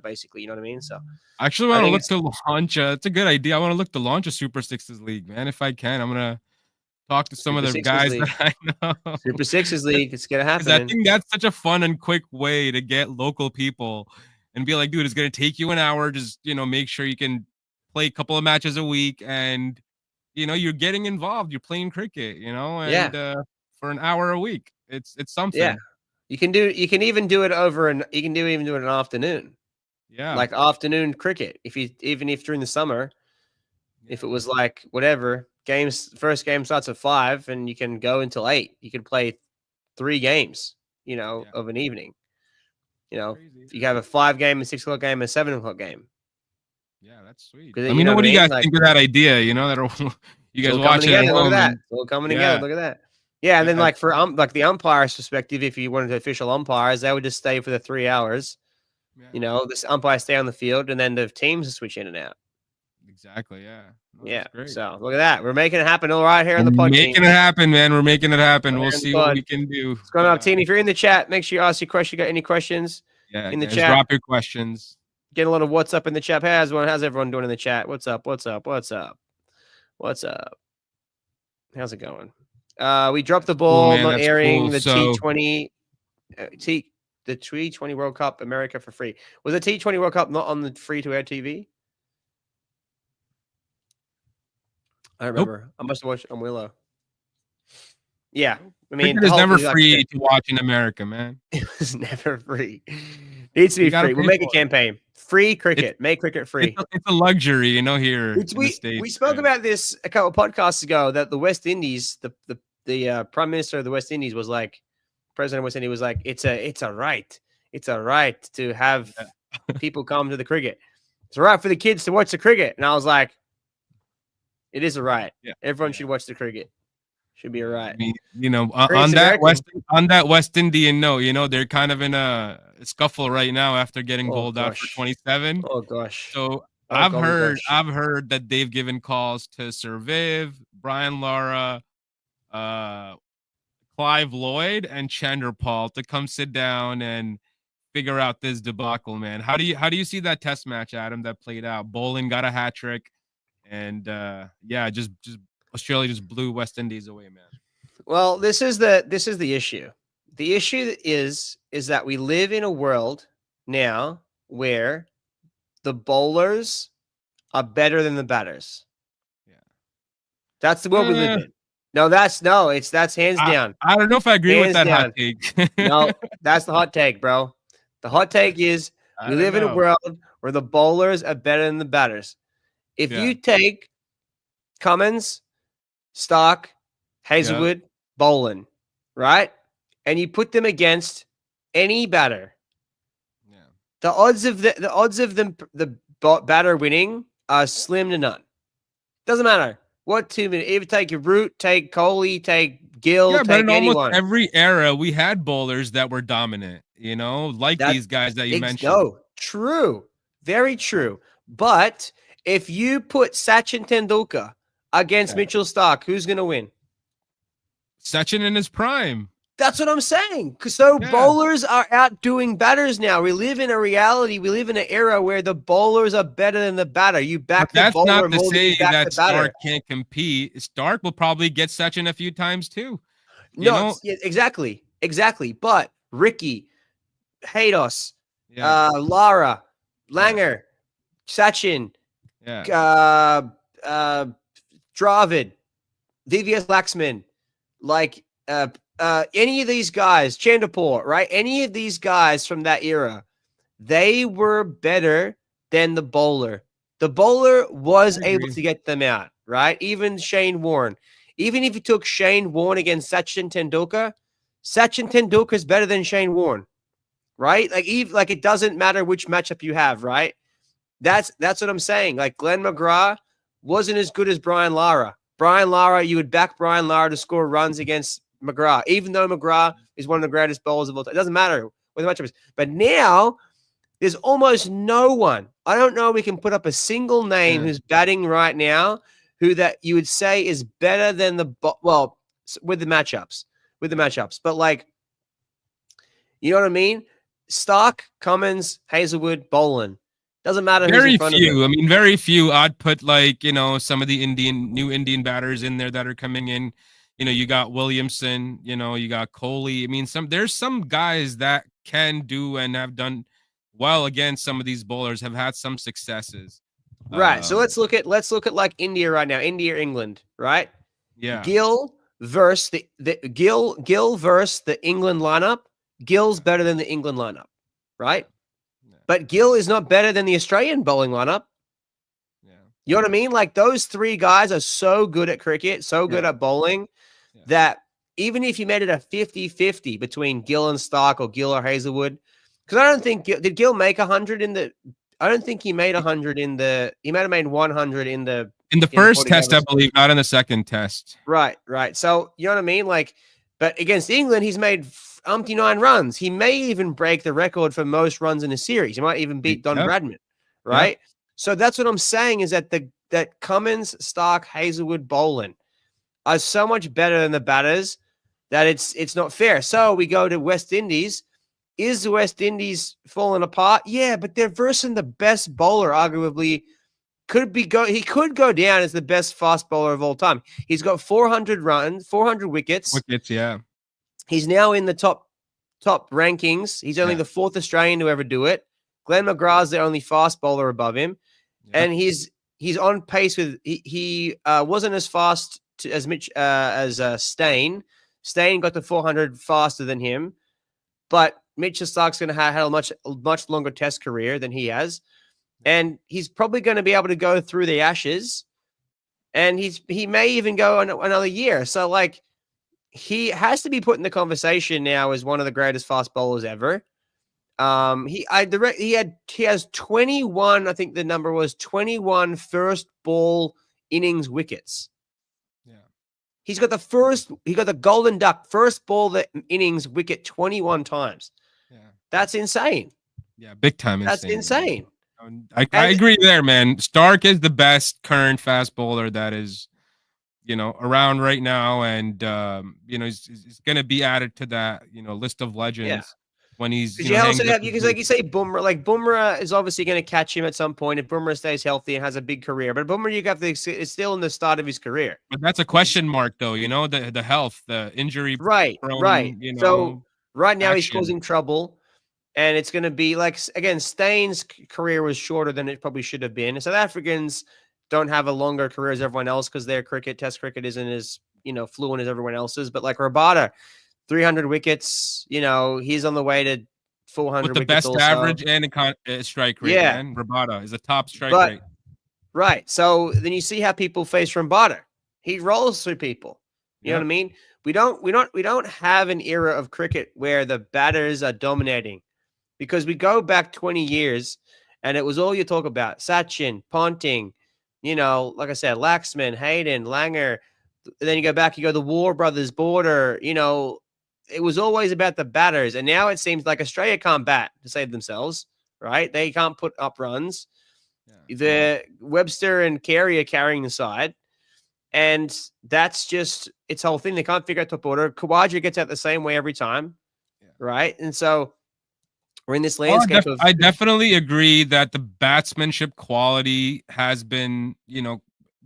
Basically, you know what I mean. So I actually I want to think look it's to launch. It's a good idea. I want to look to launch a Super Sixes league, man. If I can, I'm gonna talk to some of Super the Sixes guys that league, I know. Super Sixes league. It's gonna Because I happen. think that's such a fun and quick way to get local people and be like, dude, it's gonna take you an hour. Just make sure you can play a couple of matches a week, and you're getting involved. You're playing cricket, Yeah, and for an hour a week, it's yeah. something. You can even do it over and you can even do it in an afternoon, Yeah, like afternoon cricket. Even if during the summer, yeah, if it was like whatever first game starts at 5 and you can go until 8, you can play 3 games, yeah. of an evening. Crazy. You have a 5 game, a 6 o'clock game, a 7 o'clock game. Yeah, that's sweet. Because Let me you know know what I what do you mean? guys Like think of that idea. That you it's guys all coming watch it at together. Look at home, that. and It's all coming together. yeah, Look at that. Yeah, and then yeah, like for like the umpire's perspective, if you wanted to official umpires, they would just stay for the 3 hours Yeah. You know, this umpires stay on the field, and then the teams switch in and out. Exactly. Yeah. No, Yeah. that's great. So look at that. We're making it happen all right here on We're the pod team. making it happen, man. We're making it happen. Right We'll here on the see what pod. we can do. What's going on, team? If you're in the chat, make sure you ask your question. Got any questions Yeah, in the guys, chat? drop your questions. Getting a lot of what's up in the chat. How's everyone doing in the chat? What's up? What's up? What's up? What's up? How's it going? We dropped the ball, man, not that's airing cool. the So- T20 the T20 World Cup America for free. Was the T20 World Cup not on the free to air TV? I don't remember. I must have watched it on Willow. Yeah. I mean, Cricket is never free to watch in America, man. It was never free. Needs to be free. We'll make a campaign. Free cricket. Make cricket free. It's a luxury, you know, here in the States. We spoke about this a couple of podcasts ago, that the West Indies, the Prime Minister of the West Indies was like, President of West Indies was like, it's a right. It's a right to have people come to the cricket. It's a right for the kids to watch the cricket. And I was like, it is a right. Yeah. Everyone should watch the cricket. Should be a right. I mean, you know, on that West Indian note, you know, they're kind of in a scuffle right now after getting bowled out for 27. Oh gosh. So I've heard that they've given calls to Sir Viv, Brian Lara, Clive Lloyd, and Chandrapal to come sit down and figure out this debacle, man. How do you see that test match, Adam, that played out? Bowling got a hat trick, and just Australia just blew West Indies away, man. Well, this is the issue. The issue is that we live in a world now where the bowlers are better than the batters. Yeah. That's the world we live in. That's hands down. I don't know if I agree with that hot take. No, that's the hot take, bro. The hot take is we live in a world where the bowlers are better than the batters. If you take Cummins, Stark, Hazelwood, Boland, right? And you put them against any batter. Yeah. The odds of the batter winning are slim to none. Doesn't matter what team. Even take your Root, take Kohli, take Gill, take but in anyone. almost every era, we had bowlers that were dominant. You know, like these guys that you mentioned. No, true, very true. But if you put Sachin Tendulkar against Mitchell Stark, who's going to win? Sachin in his prime. That's what I'm saying. So bowlers are outdoing batters now. We live in a reality. We live in an era where the bowlers are better than the batter. You back the bowler. That's not to say that Stark can't compete. Stark will probably get Sachin a few times too. Exactly. But Ricky, Haydos, Lara, Langer, Sachin, Dravid, VVS Laxman, like any of these guys, Chandrapur, right? Any of these guys from that era, they were better than the bowler. The bowler was able to get them out, right? Even Shane Warne. Even if you took Shane Warne against Sachin Tendulkar is better than Shane Warne, right? Like it doesn't matter which matchup you have, right? That's what I'm saying. Like Glenn McGrath wasn't as good as Brian Lara. Brian Lara, you would back Brian Lara to score runs against McGrath, even though McGrath is one of the greatest bowlers of all time. It doesn't matter what the matchup is. But now there's almost no one. I don't know. We can put up a single name who's batting right now who that you would say is better than with the matchups. But like, you know what I mean? Stark, Cummins, Hazelwood, Boland. Doesn't matter. Very few. I mean, very few. I'd put some of the new Indian batters in there that are coming in. You know, you got Williamson. You know, you got Kohli. I mean, there's some guys that can do and have done well against some of these bowlers. Have had some successes. Right. So let's look at like India right now. India, England. Right. Yeah. Gill versus Gill versus the England lineup. Gill's better than the England lineup. Right. But Gill is not better than the Australian bowling lineup. Yeah. You know what I mean? Like those three guys are so good at cricket, so good at bowling that even if you made it a 50-50 between Gill and Stark or Gill or Hazelwood, because I don't think did Gill make 100 in the. I don't think he made 100 in the. He might have made 100 in the first test, I believe, not in the second test. Right. So you know what I mean? Like, but against England, he's made umpty 9 runs. He may even break the record for most runs in a series. He might even beat Don Yep. Bradman, Yep. right? So that's what I'm saying is that that Cummins, Stark, Hazelwood, Boland are so much better than the batters that it's not fair. So we go to West Indies. Is the West Indies falling apart? Yeah, but they're versing the best bowler, arguably. He could go down as the best fast bowler of all time. He's got 400 runs, 400 wickets. Wickets, yeah. He's now in the top rankings. He's only the 4th Australian to ever do it. Glenn McGrath's the only fast bowler above him, and he's on pace with he wasn't as fast as Mitch as Stain. Stain got to 400 faster than him, but Mitchell Stark's going to have had a much longer Test career than he has, and he's probably going to be able to go through the Ashes, and he may even go another year. So like, he has to be put in the conversation now as one of the greatest fast bowlers ever. He has 21. I think the number was 21 first ball innings wickets. Yeah. He got the golden duck first ball innings wicket 21 times. Yeah. That's insane. Yeah, big time insane. That's insane. I agree there, man. Stark is the best current fast bowler that is, around right now, and he's going to be added to that, list of legends when he's. You also have because like you say, Bumrah. Like Bumrah is obviously going to catch him at some point if Bumrah stays healthy and has a big career. But Bumrah, is still in the start of his career. But that's a question mark, though. The health, the injury, right. So right now he's causing trouble, and it's going to be like again. Stain's career was shorter than it probably should have been. South Africans don't have a longer career as everyone else because their Test cricket isn't as fluent as everyone else's. But like Rabada, 300 wickets. He's on the way to 400 with the wickets best also. average and a strike rate. Yeah, man. Rabada is a top strike rate. Right. So then you see how people face Rabada. He rolls through people. You know what I mean? We don't have an era of cricket where the batters are dominating, because we go back 20 years and it was all you talk about: Sachin, Ponting, like I said, Laxman, Hayden, Langer. Then you go back, you go the War Brothers, Border. It was always about the batters, and now it seems like Australia can't bat to save themselves. Right? They can't put up runs. Yeah. The Webster and Carey are carrying the side, and that's just its whole thing. They can't figure out top order. Khawaja gets out the same way every time, right? And so we're in this landscape I definitely agree that the batsmanship quality has been,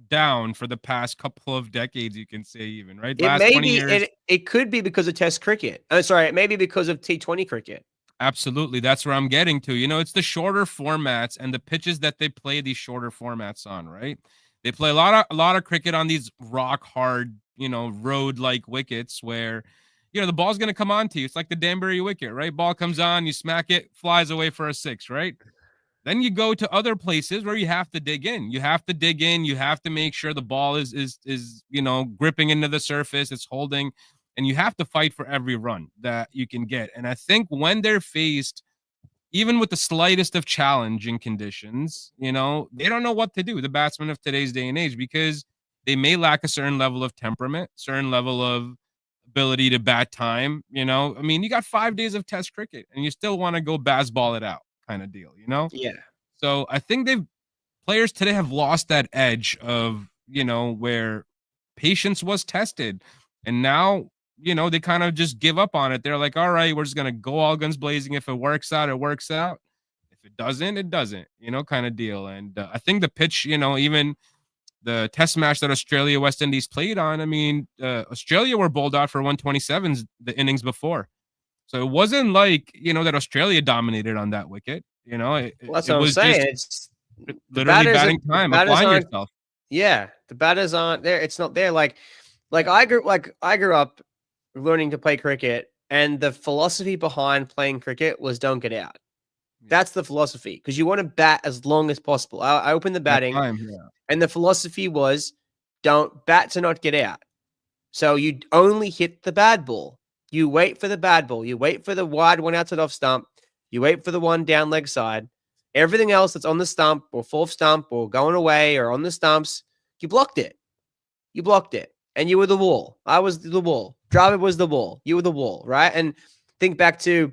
down for the past couple of decades, you can say, even, right? Last 20 years. It could be because of Test cricket. It may be because of T20 cricket. Absolutely. That's where I'm getting to. It's the shorter formats and the pitches that they play these shorter formats on, right? They play a lot of cricket on these rock hard, road-like wickets where, the ball's going to come on to you. It's like the Danbury wicket, right? Ball comes on, you smack it, flies away for a 6, right? Then you go to other places where you have to dig in. You have to make sure the ball is gripping into the surface, it's holding, and you have to fight for every run that you can get. And I think when they're faced, even with the slightest of challenging conditions, they don't know what to do, the batsmen of today's day and age, because they may lack a certain level of temperament, certain level of ability to bat time. You got 5 days of Test cricket and you still want to go baseball it out kind of deal, Yeah. So I think players today have lost that edge of, where patience was tested. And now, they kind of just give up on it. They're like, all right, we're just going to go all guns blazing. If it works out, it works out. If it doesn't, it doesn't, kind of deal. And I think the pitch, even the Test match that Australia, West Indies played on, Australia were bowled out for 127s the innings before. So it wasn't like, that Australia dominated on that wicket. Well, that's what I'm saying. It's literally batting time, applying yourself. Yeah, the batters aren't there. It's not there. I grew up learning to play cricket, and the philosophy behind playing cricket was don't get out. That's the philosophy, because you want to bat as long as possible. I opened the batting, and the philosophy was don't bat to not get out. So you only hit the bad ball. You wait for the bad ball. You wait for the wide one outside off stump. You wait for the one down leg side. Everything else that's on the stump or fourth stump or going away or on the stumps, you blocked it. You blocked it. And you were the wall. I was the wall. Dravid was the wall. You were the wall, right? And Think back to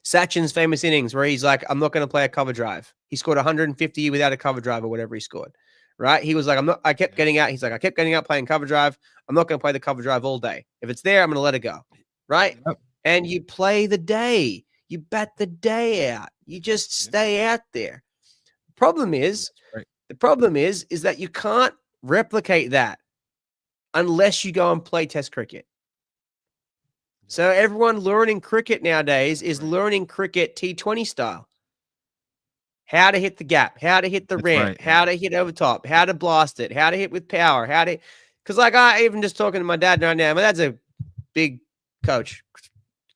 Sachin's famous innings where he's like, I'm not going to play a cover drive. He scored 150 without a cover drive or whatever he scored, right? He was like, I kept getting out. He's like, I kept getting out playing cover drive. I'm not going to play the cover drive all day. If it's there, I'm going to let it go, right? Yep. And you play the day. You bat the day out. You just stay out there. Problem is that you can't replicate that unless you go and play Test cricket. So everyone learning cricket nowadays is learning cricket T20 style. How to hit the gap, how to hit the ramp, how to hit over top, how to blast it, how to hit with power, because like I even just talking to my dad right now. My dad's a big coach,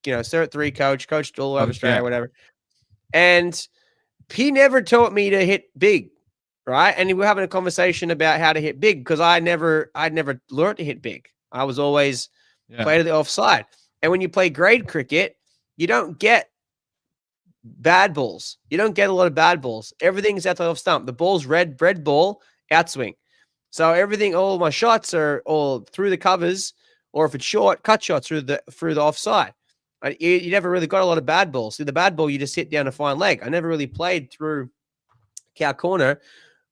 Cert 3 coach, coached all over Australia, whatever. And he never taught me to hit big, right? And we were having a conversation about how to hit big because I'd never learned to hit big. I was always play to the offside. And when you play grade cricket, you don't get bad balls. You don't get a lot of bad balls. Everything's at the off stump. The ball's red ball, outswing. So all my shots are all through the covers, or if it's short, cut shots through the offside. You never really got a lot of bad balls. See, the bad ball, you just hit down a fine leg. I never really played through cow corner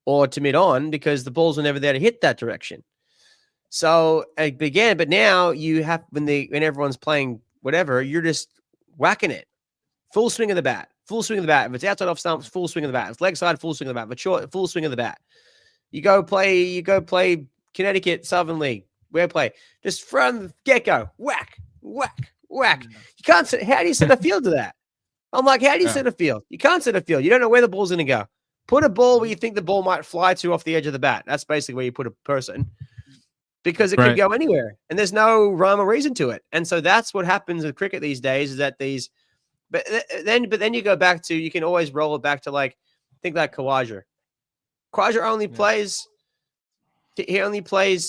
or to mid on because the balls were never there to hit that direction. So it began, but now you have when everyone's playing whatever, you're just whacking it. Full swing of the bat. Full swing of the bat. If it's outside off stumps, full swing of the bat. If it's leg side, full swing of the bat. If it's short, full swing of the bat. You go play Connecticut Southern League. Where play? Just from the get-go. Whack, whack, whack. You can't set, how do you set a field to that? I'm like, how do you set a field? You can't set a field. You don't know where the ball's going to go. Put a ball where you think the ball might fly to off the edge of the bat. That's basically where you put a person. Because it could go anywhere, and there's no rhyme or reason to it. And so that's what happens with cricket these days. Is that but then you go back to you can always roll it back to like think like Khawaja. Khawaja only plays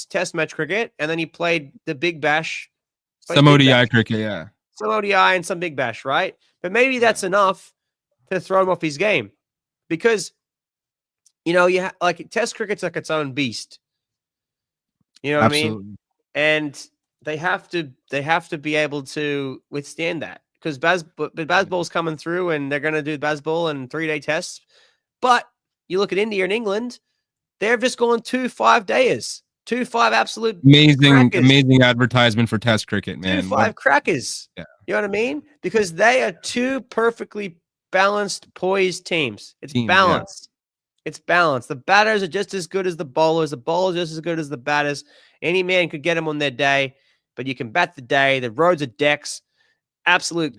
Test match cricket, and then he played the Big Bash, some ODI cricket, some ODI and some Big Bash, right? But maybe that's enough to throw him off his game, because like Test cricket's like its own beast. You know what I mean? And they have to be able to withstand that because Bazball's coming through and they're going to do Bazball and 3-day tests. But you look at India and England, they've just gone 2 5-dayers, 2 5 absolute amazing advertisement for Test cricket, man. 2 5 crackers. Yeah. You know what I mean? Because they are 2 perfectly balanced, poised teams. It's balanced. It's balanced. The batters are just as good as the bowlers. The bowlers are just as good as the batters. Any man could get them on their day, but you can bat the day. The roads are decks. Absolute.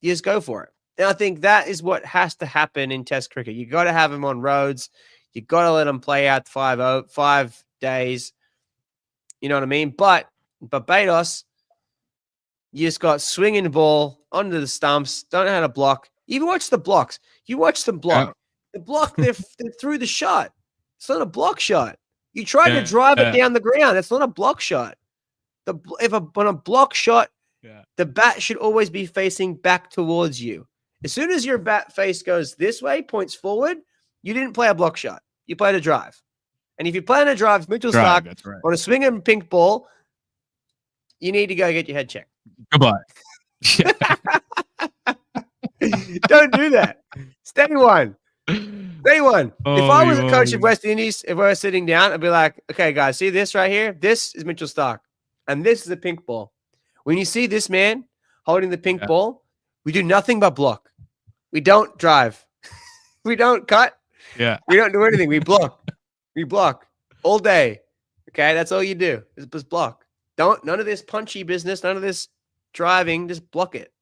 You just go for it. And I think that is what has to happen in Test cricket. You got to have them on roads. You got to let them play out 5 days. You know what I mean? But Barbados, you just got swinging the ball onto the stumps. Don't know how to block. You watch the blocks. You watch them block. Yeah. The block, they're through the shot. It's not a block shot. You try to drive it down the ground. It's not a block shot. On a block shot, the bat should always be facing back towards you. As soon as your bat face goes this way, points forward, you didn't play a block shot. You played a drive. And if you're playing a drive, Mitchell Stark on a swinging pink ball, you need to go get your head checked. Goodbye. Don't do that. Stay one. Day one. If I was a coach of West Indies, if I was sitting down, I'd be like, okay, guys, see this right here? This is Mitchell Stark. And this is a pink ball. When you see this man holding the pink ball, we do nothing but block. We don't drive. We don't cut. Yeah. We don't do anything. We block. We block all day. Okay, that's all you do is just block. None of this punchy business, none of this driving. Just block it.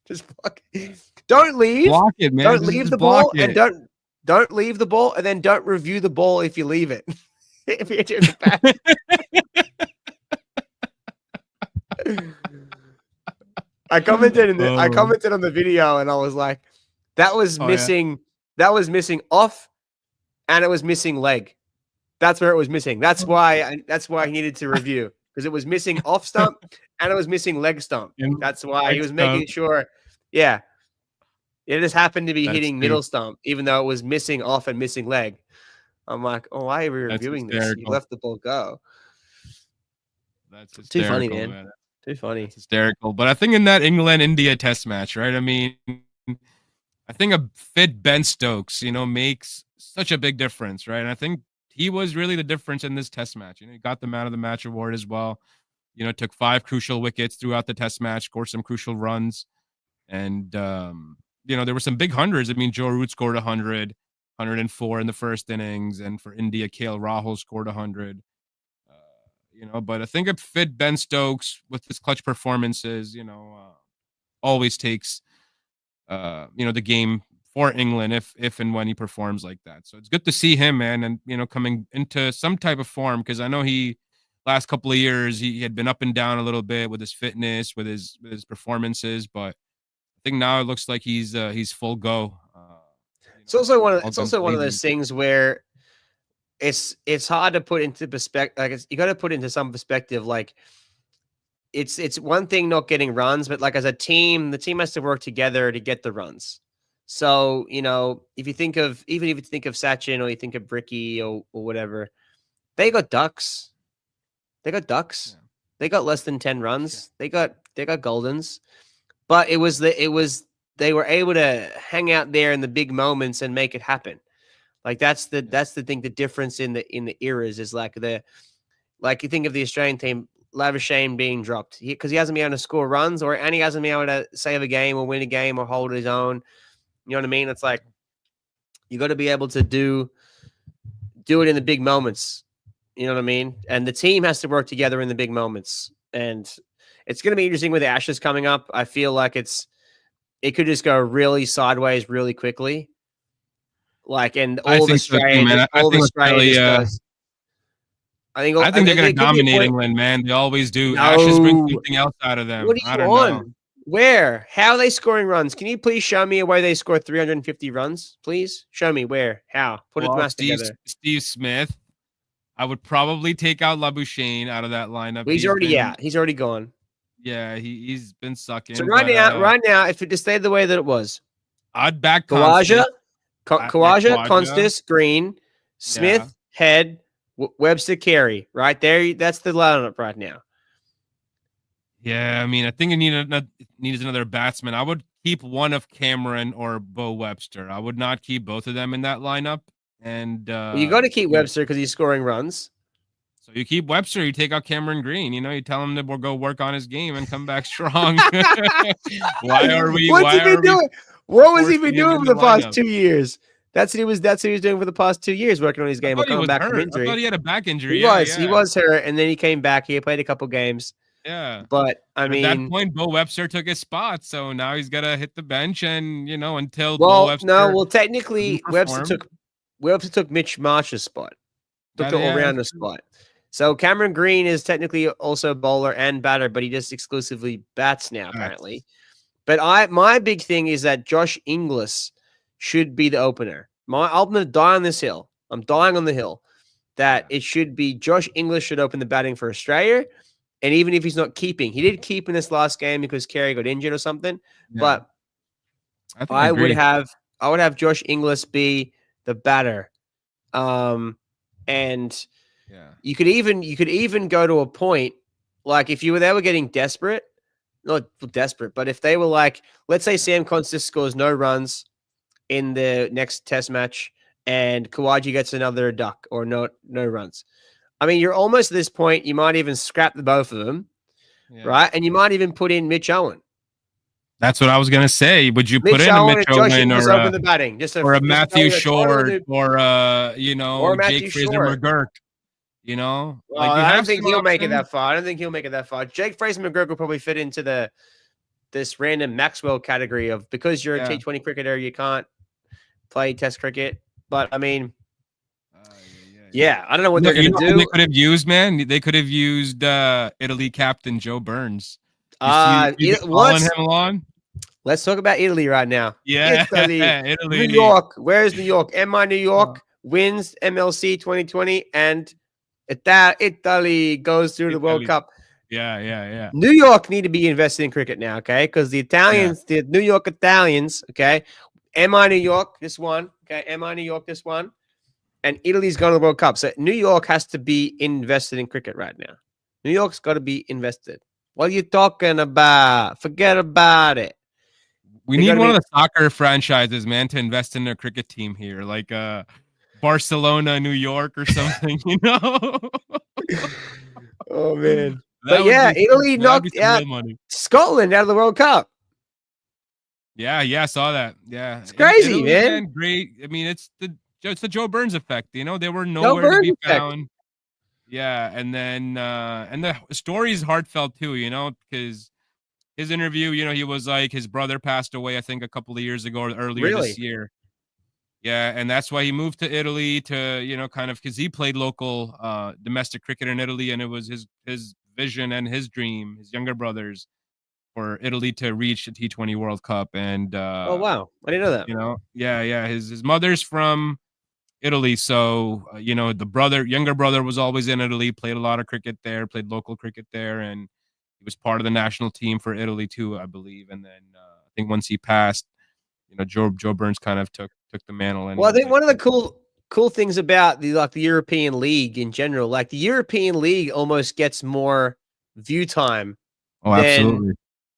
Just block it. Don't leave. Block it, man. Don't leave the ball, and don't leave the ball, and then don't review the ball if you leave it. If you're doing the back. I commented on the video, and I was like, that was missing. Yeah. That was missing off, and it was missing leg. That's where it was missing. That's why he needed to review, because it was missing off stump and it was missing leg stump. That's why he was making sure. Yeah. It just happened to be hitting middle stump, even though it was missing off and missing leg. I'm like, oh, why are we reviewing this? You left the ball go. That's too funny, man. Too funny. That's hysterical. But I think in that England-India test match, right? I mean, I think a fit Ben Stokes, makes such a big difference, right? And I think he was really the difference in this test match. He got the man of the match award as well. Took 5 crucial wickets throughout the test match, scored some crucial runs. And, there were some big hundreds. I mean, Joe Root scored 100, 104 in the first innings. And for India, KL Rahul scored 100. But I think it fit Ben Stokes with his clutch performances, always takes, the game for England if and when he performs like that. So it's good to see him, man, and, coming into some type of form, because I know last couple of years, he had been up and down a little bit with his fitness, with his performances, but I think now it looks like he's full go. It's also one of those things where it's hard to put into perspective. Like you got to put into some perspective. Like it's one thing not getting runs, but like as a team, the team has to work together to get the runs. So if you think of Sachin or you think of Bricky or whatever, they got ducks. Yeah. They got less than 10 runs. Yeah. They got goldens, but they were able to hang out there in the big moments and make it happen. Like that's the thing. The difference in the eras is like you think of the Australian team, Labuschagne being dropped because he hasn't been able to score runs and he hasn't been able to save a game or win a game or hold his own. You know what I mean? It's like you got to be able to do it in the big moments. You know what I mean? And the team has to work together in the big moments. And it's going to be interesting with the Ashes coming up. I feel like it could just go really sideways really quickly. Like, and all of Australia, I think they're going to dominate England, man. They always do. No. Ashes bring something else out of them. What are you on? Where? How are they scoring runs? Can you please show me a way they score 350 runs? Please show me where. How? Put it together. Steve Smith. I would probably take out Labuschagne out of that lineup. He's already out. He's already gone. Yeah, he's been sucking. So right now, if it just stayed the way that it was, I'd back Khawaja, Constis, Green, Smith, Head, Webster, Carey. Right there, that's the lineup right now. Yeah, I mean, I think it needs another batsman. I would keep one of Cameron or Bo Webster. I would not keep both of them in that lineup. And you got to keep Webster because he's scoring runs. So you keep Webster, you take out Cameron Green. You tell him to go work on his game and come back strong. Why are we? What's he been doing? What was he been doing for the past 2 years? That's what he was doing for the past 2 years, working on his game. Coming back from injury. I thought he had a back injury. He was hurt, and then he came back. He played a couple games. Yeah, but I mean, at that point, Bo Webster took his spot, so now he's got to hit the bench, and until Bo Webster. No, well, technically, Webster took Mitch Marsh's spot, took the all-rounder spot. So Cameron Green is technically also bowler and batter, but he just exclusively bats now, apparently. But my big thing is that Josh Inglis should be the opener. I'm going to die on this hill. I'm dying on the hill that it should be Josh Inglis should open the batting for Australia. And even if he's not keeping, he did keep in this last game because Carey got injured or something. Yeah. But I would have Josh Inglis be the batter. And you could even go to a point like if they were getting desperate, not desperate, but if they were like, let's say Sam Constis scores no runs in the next test match and Khawaja gets another duck or no runs. I mean, you're almost at this point. You might even scrap the both of them, right? And you might even put in Mitch Owen. That's what I was gonna say. Would you put in a Mitch Owen or open the batting, or a Matthew Short or Jake Fraser McGurk? Well, I don't think he'll make it that far. Jake Fraser McGurk will probably fit into this random Maxwell category of because you're a T20 cricketer, you can't play Test cricket. But I mean. Yeah, I don't know what they're going to do. They could have used, man. They could have used Italy captain Joe Burns. Him along? Let's talk about Italy right now. Yeah, Italy. New York. Where is New York? MI New York wins MLC 2020, and Italy goes through the World Cup. Yeah. New York need to be invested in cricket now, okay? Because the Italians, the New York Italians, okay? MI New York, this one. Okay, MI New York, this one. And Italy's going to the World Cup. So New York has to be invested in cricket right now. New York's got to be invested. What are you talking about? Forget about it. We They need gotta one be. of the soccer franchises, man, to invest in their cricket team here, like Barcelona, New York, or something. You know, Oh man. that But would yeah, be sick, Italy man. That'd be knocked some out real money. Scotland out of the World Cup. Yeah, yeah, I saw that. Yeah, It's in crazy, Italy, man. man, great. I mean, it's the Joe Burns effect. You know, they were No nowhere to Burns be effect. found. Yeah, and then and the story is heartfelt too. You know, because his interview, you know, he was like his brother passed away, I think, a couple of years ago or earlier this Really? year. Yeah, and that's why he moved to Italy to, you know, kind of because he played local domestic cricket in Italy, and it was his vision and his dream, his younger brothers, for Italy to reach the T20 World Cup. And Oh wow. I didn't know that. you know, yeah, yeah, his mother's from Italy, so you know, younger brother was always in Italy, played a lot of cricket there, played local cricket there, and he was part of the national team for Italy too, I believe. And then I think once he passed, you know, Joe Burns kind of took the mantle, and he Well, I was think like, one of the cool things about the European League in general, like the European League almost gets more view time oh, than absolutely,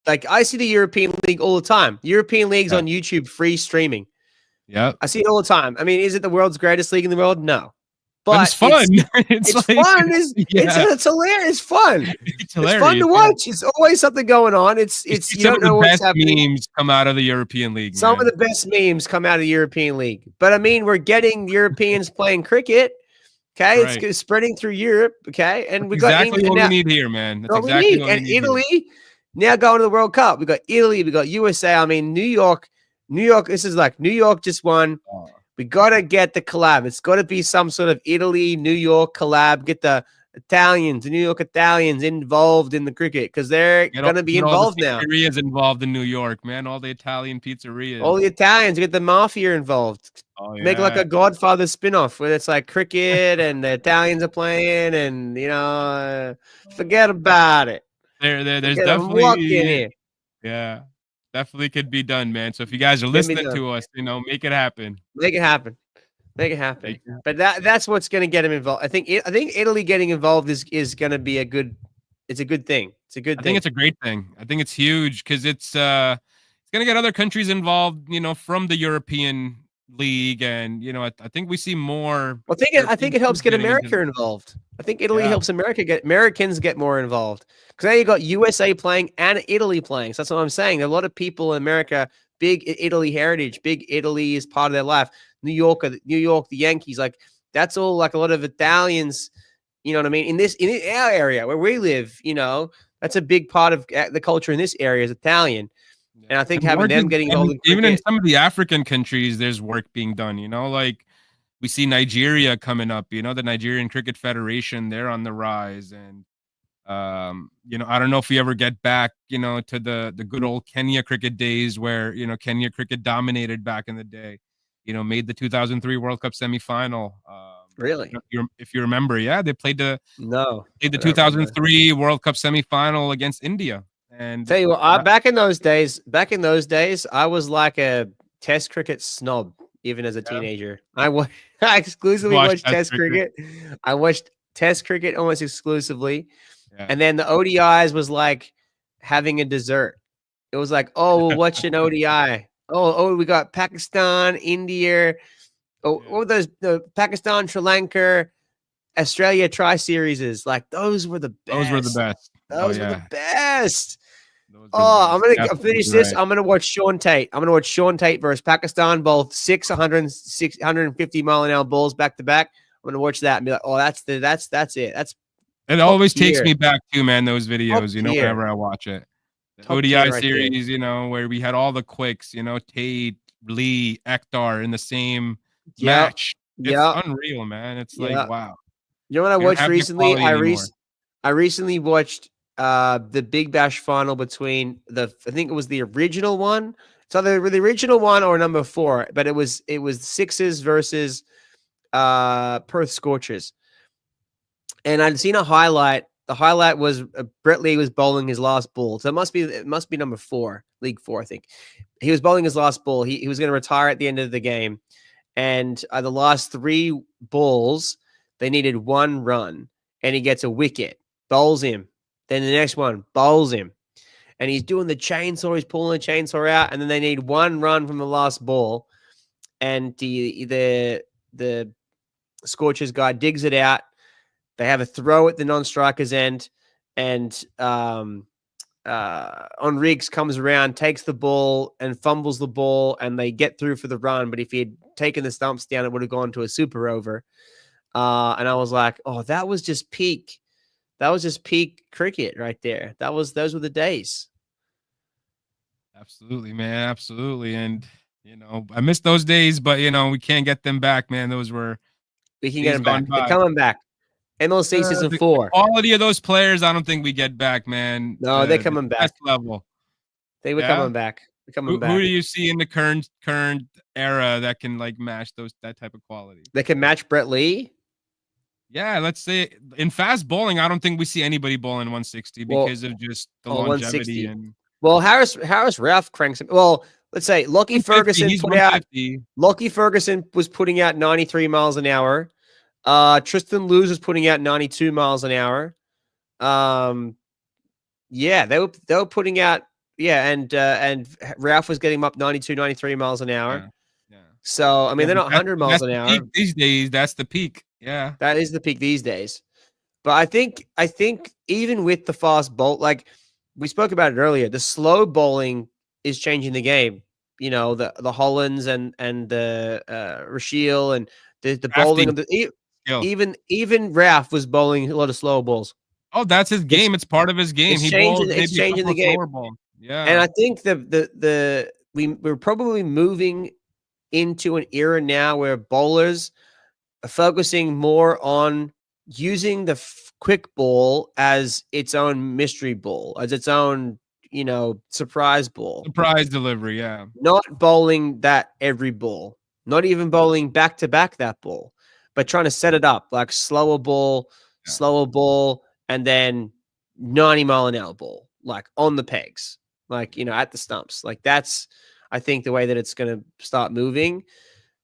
like I see the European League all the time. European League's yeah, on YouTube, free streaming. yeah. I see it all the time. I mean, is it the world's greatest league in the world? No. But it's But fun. It's it's like, fun. It's yeah, it's hilarious. It's fun. it's It's fun to hilarious. Yeah, watch. It's always something going on. you It's see you some don't of the know what's best happening. memes come out of the European League, Some of man. the best memes come out of the European League. But I mean, we're getting Europeans playing cricket. That's Okay, right. it's spreading through Europe. Okay, and That's we got exactly England what we now. need here, man. That's What we exactly need, what we and need here. Italy now going to the World Cup. We got Italy. We got USA. I mean, New York. New York. This is like New York just won. Oh, We gotta get the collab. It's got to be some sort of Italy, New York collab. Get the Italians, the New York Italians involved in the cricket because they're gonna be get all the involved now. pizzerias involved in New York, man. All the Italian All the pizzerias. Italians get the mafia involved. Oh Make like yeah. a Godfather spinoff where it's like cricket and the Italians are playing, and forget about it. There's Forget I'm walking definitely, here. yeah, definitely could be done, man. So if you guys are Get me listening done. to us, you know, make it happen. Make it happen. Make it happen. Make it But that's what's going to get him involved. I think Italy getting involved is going to be a good. It's a good thing. It's a good I think thing. it's a great thing. I think it's huge because it's gonna get other countries involved, you know, from the European League, and you know, I think we see more Well, I think European it helps teams get getting into. America involved. I think Italy Yeah, helps Americans get more involved because now you got USA playing and Italy playing. So that's what I'm saying. A lot of people in America, big Italy heritage, big Italy is part of their life. New York, the Yankees, like that's all. Like a lot of Italians, you know what I mean. In our area where we live, that's a big part of the culture in this area is Italian. And yeah, I think and having more them just getting involved and in even in cricket, some of the African countries, there's work being done. You know, like we see Nigeria coming up. You know, the Nigerian Cricket Federation, they're on the rise, and you know, I don't know if we ever get back, you know, to the good old Kenya cricket days where, you know, Kenya cricket dominated back in the day, you know, made the 2003 World Cup semifinal. really. If you remember, yeah, they No, played the I don't remember. 2003 World Cup semifinal against India, and Tell you what, that back in those days, I was like a Test cricket snob, even as a yeah, teenager. I exclusively watch watched Test Test cricket, cricket. I watched Test cricket almost exclusively, yeah, and then the ODIs was like having a dessert. It was like, oh, we'll watch an ODI. Oh, we got Pakistan, India. Oh, yeah. what were those? The Pakistan, Sri Lanka, Australia tri series is like those were the Those were the best. best. Oh Those were the yeah, best. those were the Oh, I'm best. gonna You're finish absolutely this. right. I'm gonna watch Sean Tate. I'm gonna watch Sean Tate versus Pakistan, both 650-mile-an-hour balls back to back. I'm gonna watch that and be like, oh, that's it. That's It top always takes tier. me back to, man, those Top videos, you know, tier. whenever I watch it. The Top ODI tier right there. series, you know, where we had all the quicks, you know, Tate, Lee, Ektar in the same Yep. match. It's Yep. unreal, man. It's like, Yep. wow. You know what I We don't watched have the recently? quality anymore. I recently watched the Big Bash final between I think it was the original one. It's either the original one or number 4, but it was Sixers versus Perth Scorchers. And I'd seen a highlight. The highlight was Brett Lee was bowling his last ball. So it must be number 4, League 4, I think. He was bowling his last ball. He was going to retire at the end of the game. And the last 3 balls, they needed 1 run. And he gets a wicket, bowls him. Then the next one bowls him, and he's doing the chainsaw. He's pulling the chainsaw out, and then they need one run from the last ball, and the Scorchers guy digs it out. They have a throw at the non-striker's end, and Enriques comes around, takes the ball, and fumbles the ball, and they get through for the run. But if he had taken the stumps down, it would have gone to a super over. And I was like, oh, that was just peak. That was just peak cricket right there. Those were the days. Absolutely, man. Absolutely. And, I miss those days, but, we can't get them back, man. Those were We can get days them back. gone They're by. coming back. MLC season The 4. quality of those players, I don't think we get back, man. No, they're coming back. Best level. They were coming back. They're coming back. Who do you see in the current era that can match that type of quality? They can match Brett Lee. Yeah, let's say in fast bowling, I don't think we see anybody bowling 160 because of just the longevity and. Well, Harris Ralph cranks him. Well, let's say Lockie Ferguson put out. Lockie Ferguson was putting out 93 miles an hour. Tristan Luz was putting out 92 miles an hour. Yeah, they were putting out. Yeah, and Ralph was getting up 92, 93 miles an hour. Yeah. So I mean, they're not 100 miles an hour these days. That's the peak. Yeah, that is the peak these days. But I think even with the fast bowl, like we spoke about it earlier, the slow bowling is changing the game. The Hollands and the Rashiel and the bowling of the even Ralph was bowling a lot of slow balls. Oh, that's his game. It's part of his game. It's changing the game. Yeah, and I think we're probably moving into an era now where bowlers are focusing more on using the quick ball as its own mystery ball, as its own, surprise ball. Surprise delivery, yeah. Not bowling that every ball. Not even bowling back-to-back that ball, but trying to set it up like slower ball, and then 90-mile-an-hour ball, like on the pegs, like, at the stumps. Like that's, I think, the way that it's going to start moving.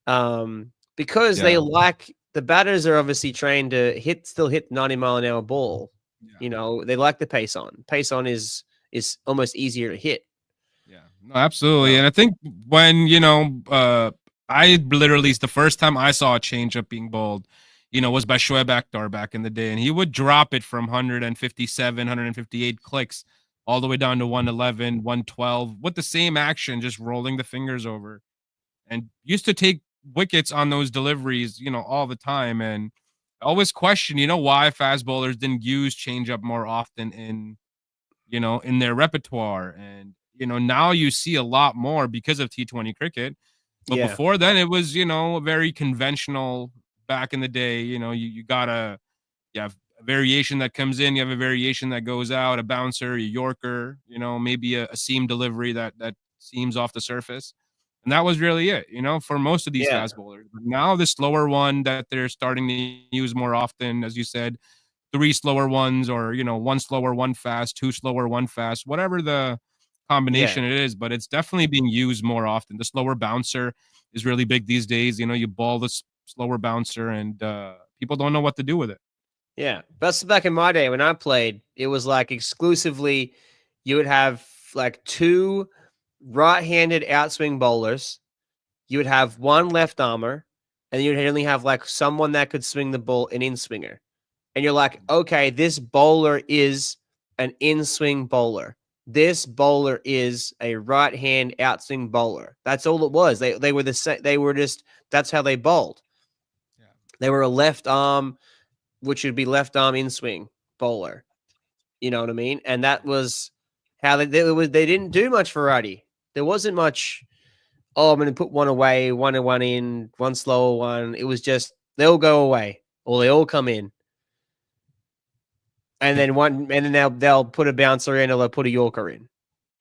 Because the batters are obviously trained to still hit 90-mile-an-hour ball. Yeah. They like the pace on. Pace on is almost easier to hit. Yeah, no, absolutely. And I think when, I literally, the first time I saw a changeup being bowled, was by Shoaib Akhtar back in the day. And he would drop it from 157, 158 clicks all the way down to 111, 112 with the same action, just rolling the fingers over. And used to take wickets on those deliveries, all the time. And I always question, why fast bowlers didn't use changeup more often in their repertoire. And, now you see a lot more because of T20 cricket. But before then, it was, very conventional back in the day. You have a variation that comes in, you have a variation that goes out, a bouncer, a Yorker, maybe a seam delivery that seams off the surface. And that was really it, for most of these fast bowlers. But now the slower one that they're starting to use more often, as you said, 3 slower ones or, 1 slower, 1 fast, 2 slower, 1 fast, whatever the combination it is. But it's definitely being used more often. The slower bouncer is really big these days. You ball the slower bouncer and people don't know what to do with it. Yeah. That's back in my day when I played, it was like exclusively you would have like 2 right-handed outswing bowlers, you would have 1 left armer, and you'd only have like someone that could swing the ball, an in-swinger. And you're like, okay, this bowler is an in-swing bowler. This bowler is a right-hand outswing bowler. That's all it was. They were the same. They were just, that's how they bowled. Yeah. They were a left arm, which would be left arm in-swing bowler. You know what I mean? And that was how they didn't do much variety. There wasn't much, I'm going to put 1 away, 1 in, 1 slower one. It was just, they'll go away or they all come in. And then they'll put a bouncer in or they'll put a Yorker in.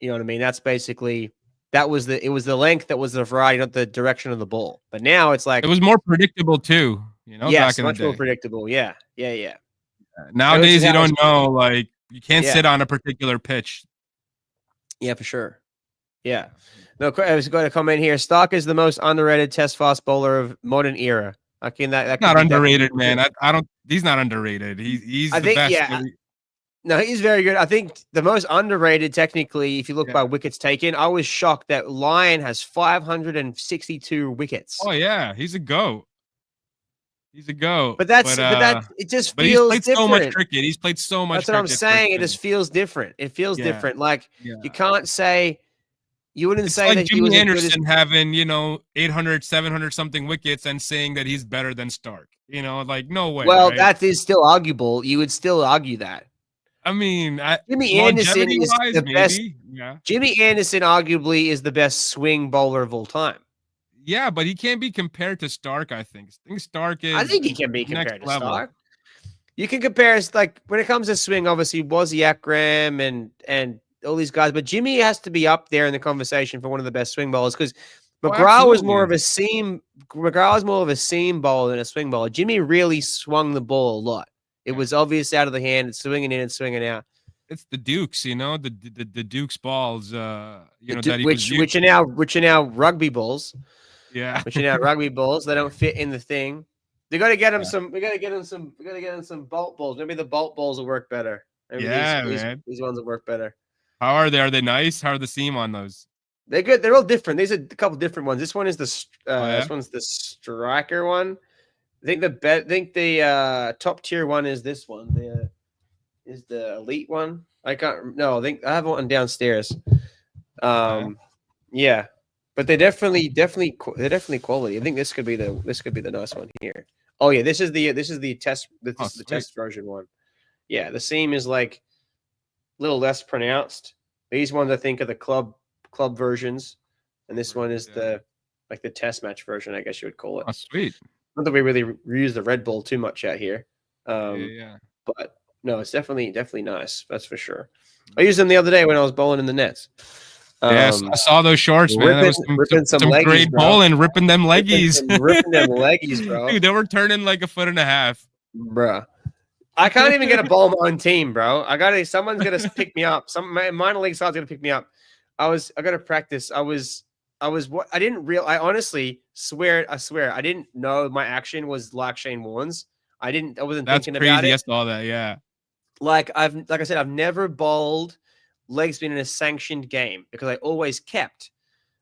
You know what I mean? That's basically, it was the length that was the variety, not the direction of the ball. But now it's like, it was more predictable too, yes, much more predictable. Yeah. Nowadays, you don't know, like, you can't sit on a particular pitch. Yeah, for sure. Yeah. No, I was going to comment here. Stark is the most underrated test fast bowler of modern era. That not underrated, man. I don't. He's not underrated. He's the best. No, he's very good. I think the most underrated, technically, if you look by Yeah. wickets taken, I was shocked that Lyon has 562 wickets. Oh yeah, he's a goat. He's a goat. But that's it just But he's feels played so much different. cricket. He's played so much That's what I'm cricket for saying. It him. just feels different. It feels Yeah. different. Like you Yeah. can't say you wouldn't It's say like that he Jimmy was as good as Anderson having, 800, 700 something wickets and saying that he's better than Stark. Like no way, well, right? that is still arguable. You would still argue that. I mean, Jimmy Anderson longevity is wise, the best. maybe. Yeah. Jimmy Anderson arguably is the best swing bowler of all time. Yeah, but he can't be compared to Stark, I think. I think Stark I is think he can be next compared to level. Stark. You can compare us like when it comes to swing, obviously Wozzy Akram and all these guys, but Jimmy has to be up there in the conversation for one of the best swing bowlers because Oh, McGrath was more of absolutely. a seam. McGrath was more of a seam bowler than a swing bowler. Jimmy really swung the ball a lot. It Yeah. was obvious out of the hand, swinging in and swinging out. It's the Dukes, the Dukes balls, that he was Which are now rugby balls. yeah. Which are now rugby balls. They don't fit in the thing. They got to get him Yeah. some. We got to get him some. We got to get him some bolt balls. Maybe the bolt balls will work better. Maybe Yeah, man. these ones will work better. How are they? Are they nice? How are the seam on those? They're good. They're all different. These are a couple different ones. This one is the Oh yeah. this one's the striker one. I think the top tier one is this one. Is the elite one. I can't. No, I think I have one downstairs. Yeah, but they're definitely quality. I think this could be the nice one here. Oh yeah, this is the test. This is the test version one. Yeah, the seam is like a little less pronounced. These ones I think are the club versions, and this one is the test match version, I guess you would call it. Oh, sweet. Not that we really use the Red Bull too much out here. Yeah. But no, it's definitely nice. That's for sure. I used them the other day when I was bowling in the nets. Yes, I saw those shorts, man. That was ripping some leggies, great bro. bowling, ripping them leggies. Ripping them leggies, bro. Dude, they were turning like a foot and a half. Bruh. I can't even get a bowl my own team, bro. Someone's gonna pick me up. Some minor league side's gonna pick me up. I gotta practice. I honestly swear, I didn't know my action was like Shane Warne's. I wasn't thinking about it. That's all that, yeah. Like I said, I've never bowled leg spin in a sanctioned game because I always kept.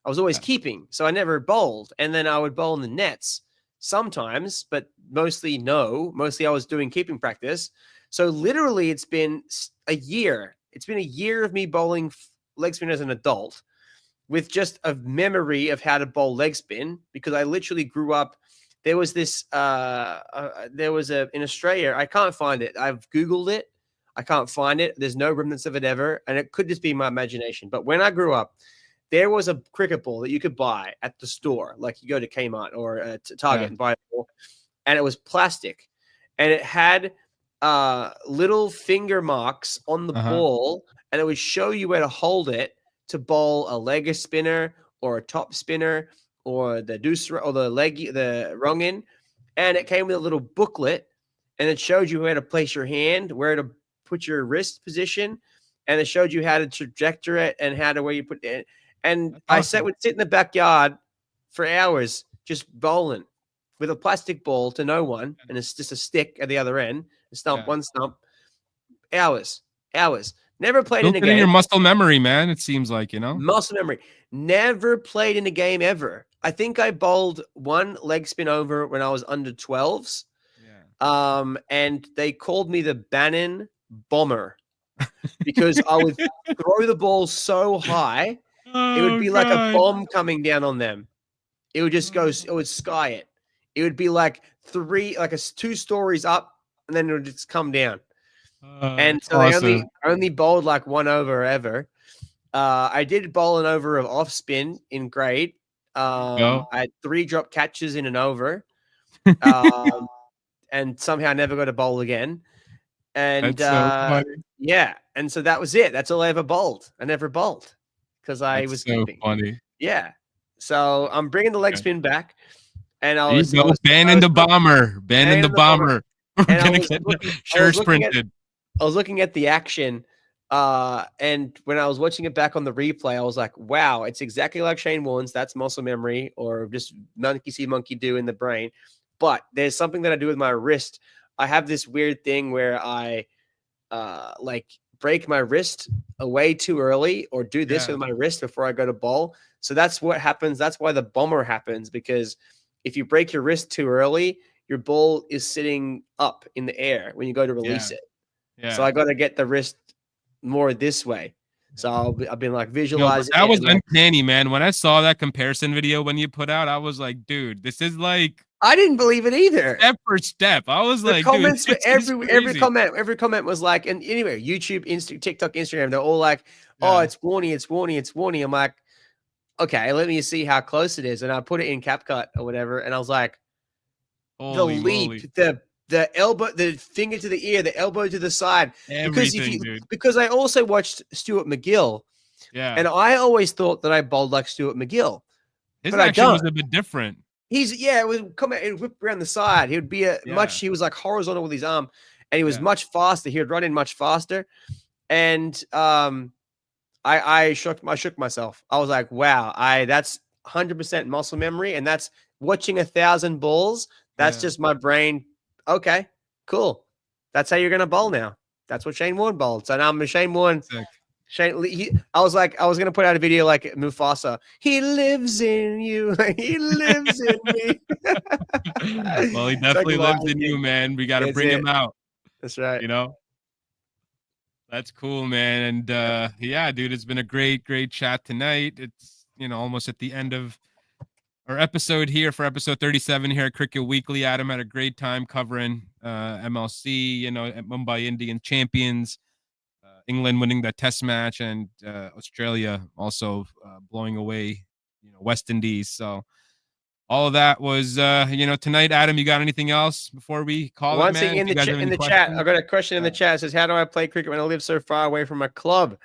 I was always keeping, so I never bowled. And then I would bowl in the nets sometimes, but mostly no. Mostly I was doing keeping practice. So literally it's been a year. It's been a year of me bowling leg spin as an adult with just a memory of how to bowl leg spin because I literally grew up. There was this, in Australia. I can't find it. I've Googled it. I can't find it. There's no remnants of it ever. And it could just be my imagination. But when I grew up, there was a cricket ball that you could buy at the store. Like you go to Kmart or to Target and buy a ball. And it was plastic. And it had little finger marks on the ball. And it would show you where to hold it to bowl a leg spinner or a top spinner or the deuce or the rung in. And it came with a little booklet. And it showed you where to place your hand, where to put your wrist position, and it showed you how to trajectory it and where you put it. And I would sit in the backyard for hours just bowling with a plastic ball to no one, and it's just a stick at the other end, one stump. Hours. Never played in a game. In your muscle memory, man. It seems like muscle memory. Never played in a game ever. I think I bowled one leg spin over when I was under 12s. And they called me the Bannon Bomber because I would throw the ball so high, it would be like a bomb coming down on them. It would just go, it would sky it. It would be like 2 stories up, and then it would just come down. And so they only bowled like one over ever. I did bowl an over of off spin in grade. I had 3 drop catches in an over. And somehow never got a bowl again. And yeah, and so that was it. That's all I ever bowled. I never bowled because I was keeping. Funny. Yeah. So I'm bringing the leg spin back, and banning the bomber. Banning the bomber. We're gonna get shirts printed. I was looking at the action, and when I was watching it back on the replay, I was like, "Wow, it's exactly like Shane Warne's. That's muscle memory, or just monkey see, monkey do in the brain." But there's something that I do with my wrist. I have this weird thing where I like break my wrist away too early or do this Yeah. with my wrist before I go to bowl. So that's what happens. That's why the bomber happens, because if you break your wrist too early, your ball is sitting up in the air when you go to release it. So Yeah. I got to get the wrist more this way. So I've been like No, but visualizing that it was and like, uncanny, man. When I saw that comparison video when you put out, I was like, dude, this is like I didn't believe it either. step for step. I was The like, dude, comments were this is every crazy. comment was like, and anyway, YouTube, TikTok, Instagram, they're all like, oh, Yeah. it's Warney, it's Warney, it's Warney. I'm like, okay, let me see how close it is. And I put it in CapCut or whatever. And I was like, the Holy leap, moly. the elbow, the finger to the ear, the elbow to the side. Because Everything, dude. because I also watched Stuart McGill, Yeah. and I always thought that I bowled like Stuart McGill, His but I action was don't. a bit different. It would come out and whip around the side. He would be he was like horizontal with his arm, and he was much faster. He would run in much faster. And I shook myself. I was like, wow, that's 100% muscle memory, and that's watching 1,000 balls. That's just my brain. Okay, cool. That's how you're gonna bowl now. That's what Shane Warne bowled. So now I'm a Shane Warne. Sick. I was like, I was gonna put out a video like Mufasa. He lives in you. He lives in me. Well, he definitely lives in you, man. We got to bring him out. That's right. You know, that's cool, man. And yeah, dude, it's been a great chat tonight. It's almost at the end of our episode here for episode 37 here at Cricket Weekly. Adam had a great time covering MLC, at Mumbai Indian champions. England winning that test match, and Australia also blowing away, West Indies. So all of that was, tonight. Adam, you got anything else before we call it, man? In the chat, I got a question in the chat. It says, how do I play cricket when I live so far away from my club?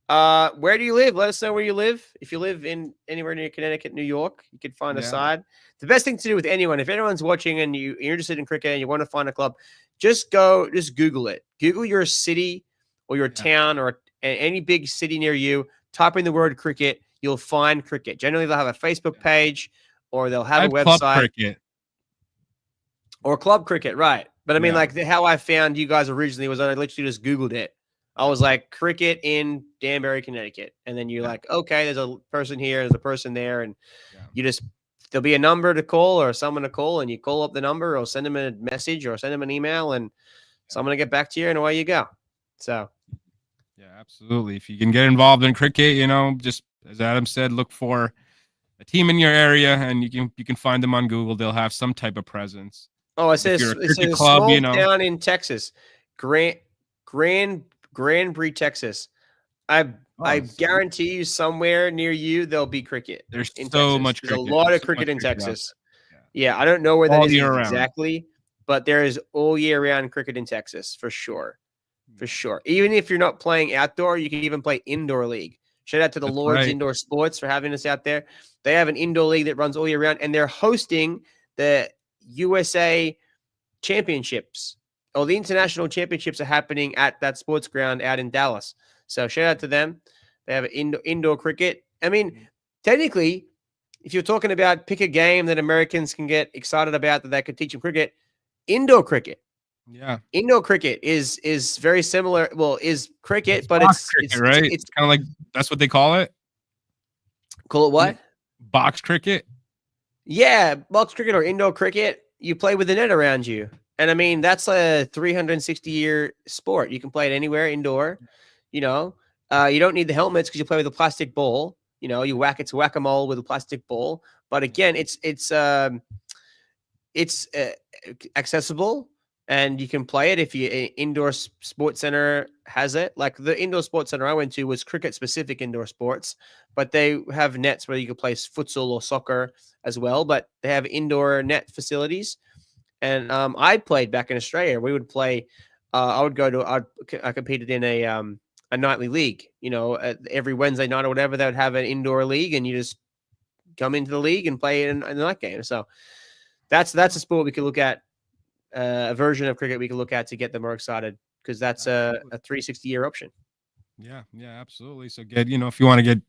Where do you live? Let us know where you live. If you live in anywhere near Connecticut, New York, you could find a side. The best thing to do with anyone, if anyone's watching and you're interested in cricket and you want to find a club, just Google it. Google your city or your town or any big city near you. Type in the word cricket. You'll find cricket. Generally, they'll have a Facebook page or they'll have a website. Club cricket. Or club cricket, right. But I mean, like how I found you guys originally was I literally just Googled it. I was like, cricket in Danbury, Connecticut. And then you're like, okay, there's a person here, there's a person there. And there'll be a number to call or someone to call, and you call up the number or send them a message or send them an email, and someone will get back to you, and away you go. So. Yeah, absolutely. If you can get involved in cricket, just as Adam said, look for a team in your area, and you can find them on Google. They'll have some type of presence. Oh, it says it's a club, small town in Texas, Granbury, Texas. I guarantee you, somewhere near you, there'll be cricket. There's in so Texas. much. There's cricket. a lot There's of cricket in Texas. Yeah, I don't know where that is exactly, but there is all year round cricket in Texas for sure. For sure. Even if you're not playing outdoor, you can even play indoor league. Shout out to the Lords Indoor Sports for having us out there. They have an indoor league that runs all year round, and they're hosting the USA championships. Or the international championships are happening at that sports ground out in Dallas. So shout out to them. They have indoor cricket. I mean, technically, if you're talking about pick a game that Americans can get excited about that could teach them cricket, indoor cricket. Yeah, indoor cricket is very similar. Well, is cricket, but it's cricket, right? It's kind of like that's what they call it. Call it what? Box cricket. Yeah, box cricket or indoor cricket. You play with the net around you, and I mean that's a 360-year sport. You can play it anywhere indoor. You don't need the helmets because you play with a plastic ball. You whack it's whack-a-mole with a plastic ball. But again, it's accessible. And you can play it if indoor sports center has it. Like the indoor sports center I went to was cricket specific indoor sports, but they have nets where you can play futsal or soccer as well. But they have indoor net facilities. And I played back in Australia. We would play. I competed in a nightly league. Every Wednesday night or whatever, they would have an indoor league, and you just come into the league and play in the night game. So that's a sport we could look at. A version of cricket we can look at to get them more excited, because that's a 360-year option. Yeah, absolutely. So get, if you want to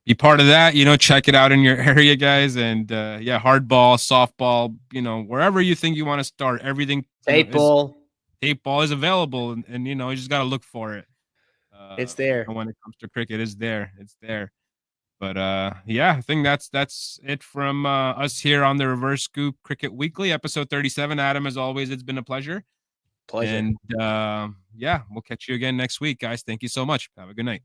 be part of that, check it out in your area, guys. And hardball, softball, wherever you think you want to start, everything. Eight ball. tape ball is available, and you just got to look for it. It's there. When it comes to cricket, it's there. It's there. But yeah, I think that's it from us here on the Reverse Scoop Cricket Weekly, episode 37. Adam, as always, it's been a pleasure. Pleasure. And yeah, we'll catch you again next week, guys. Thank you so much. Have a good night.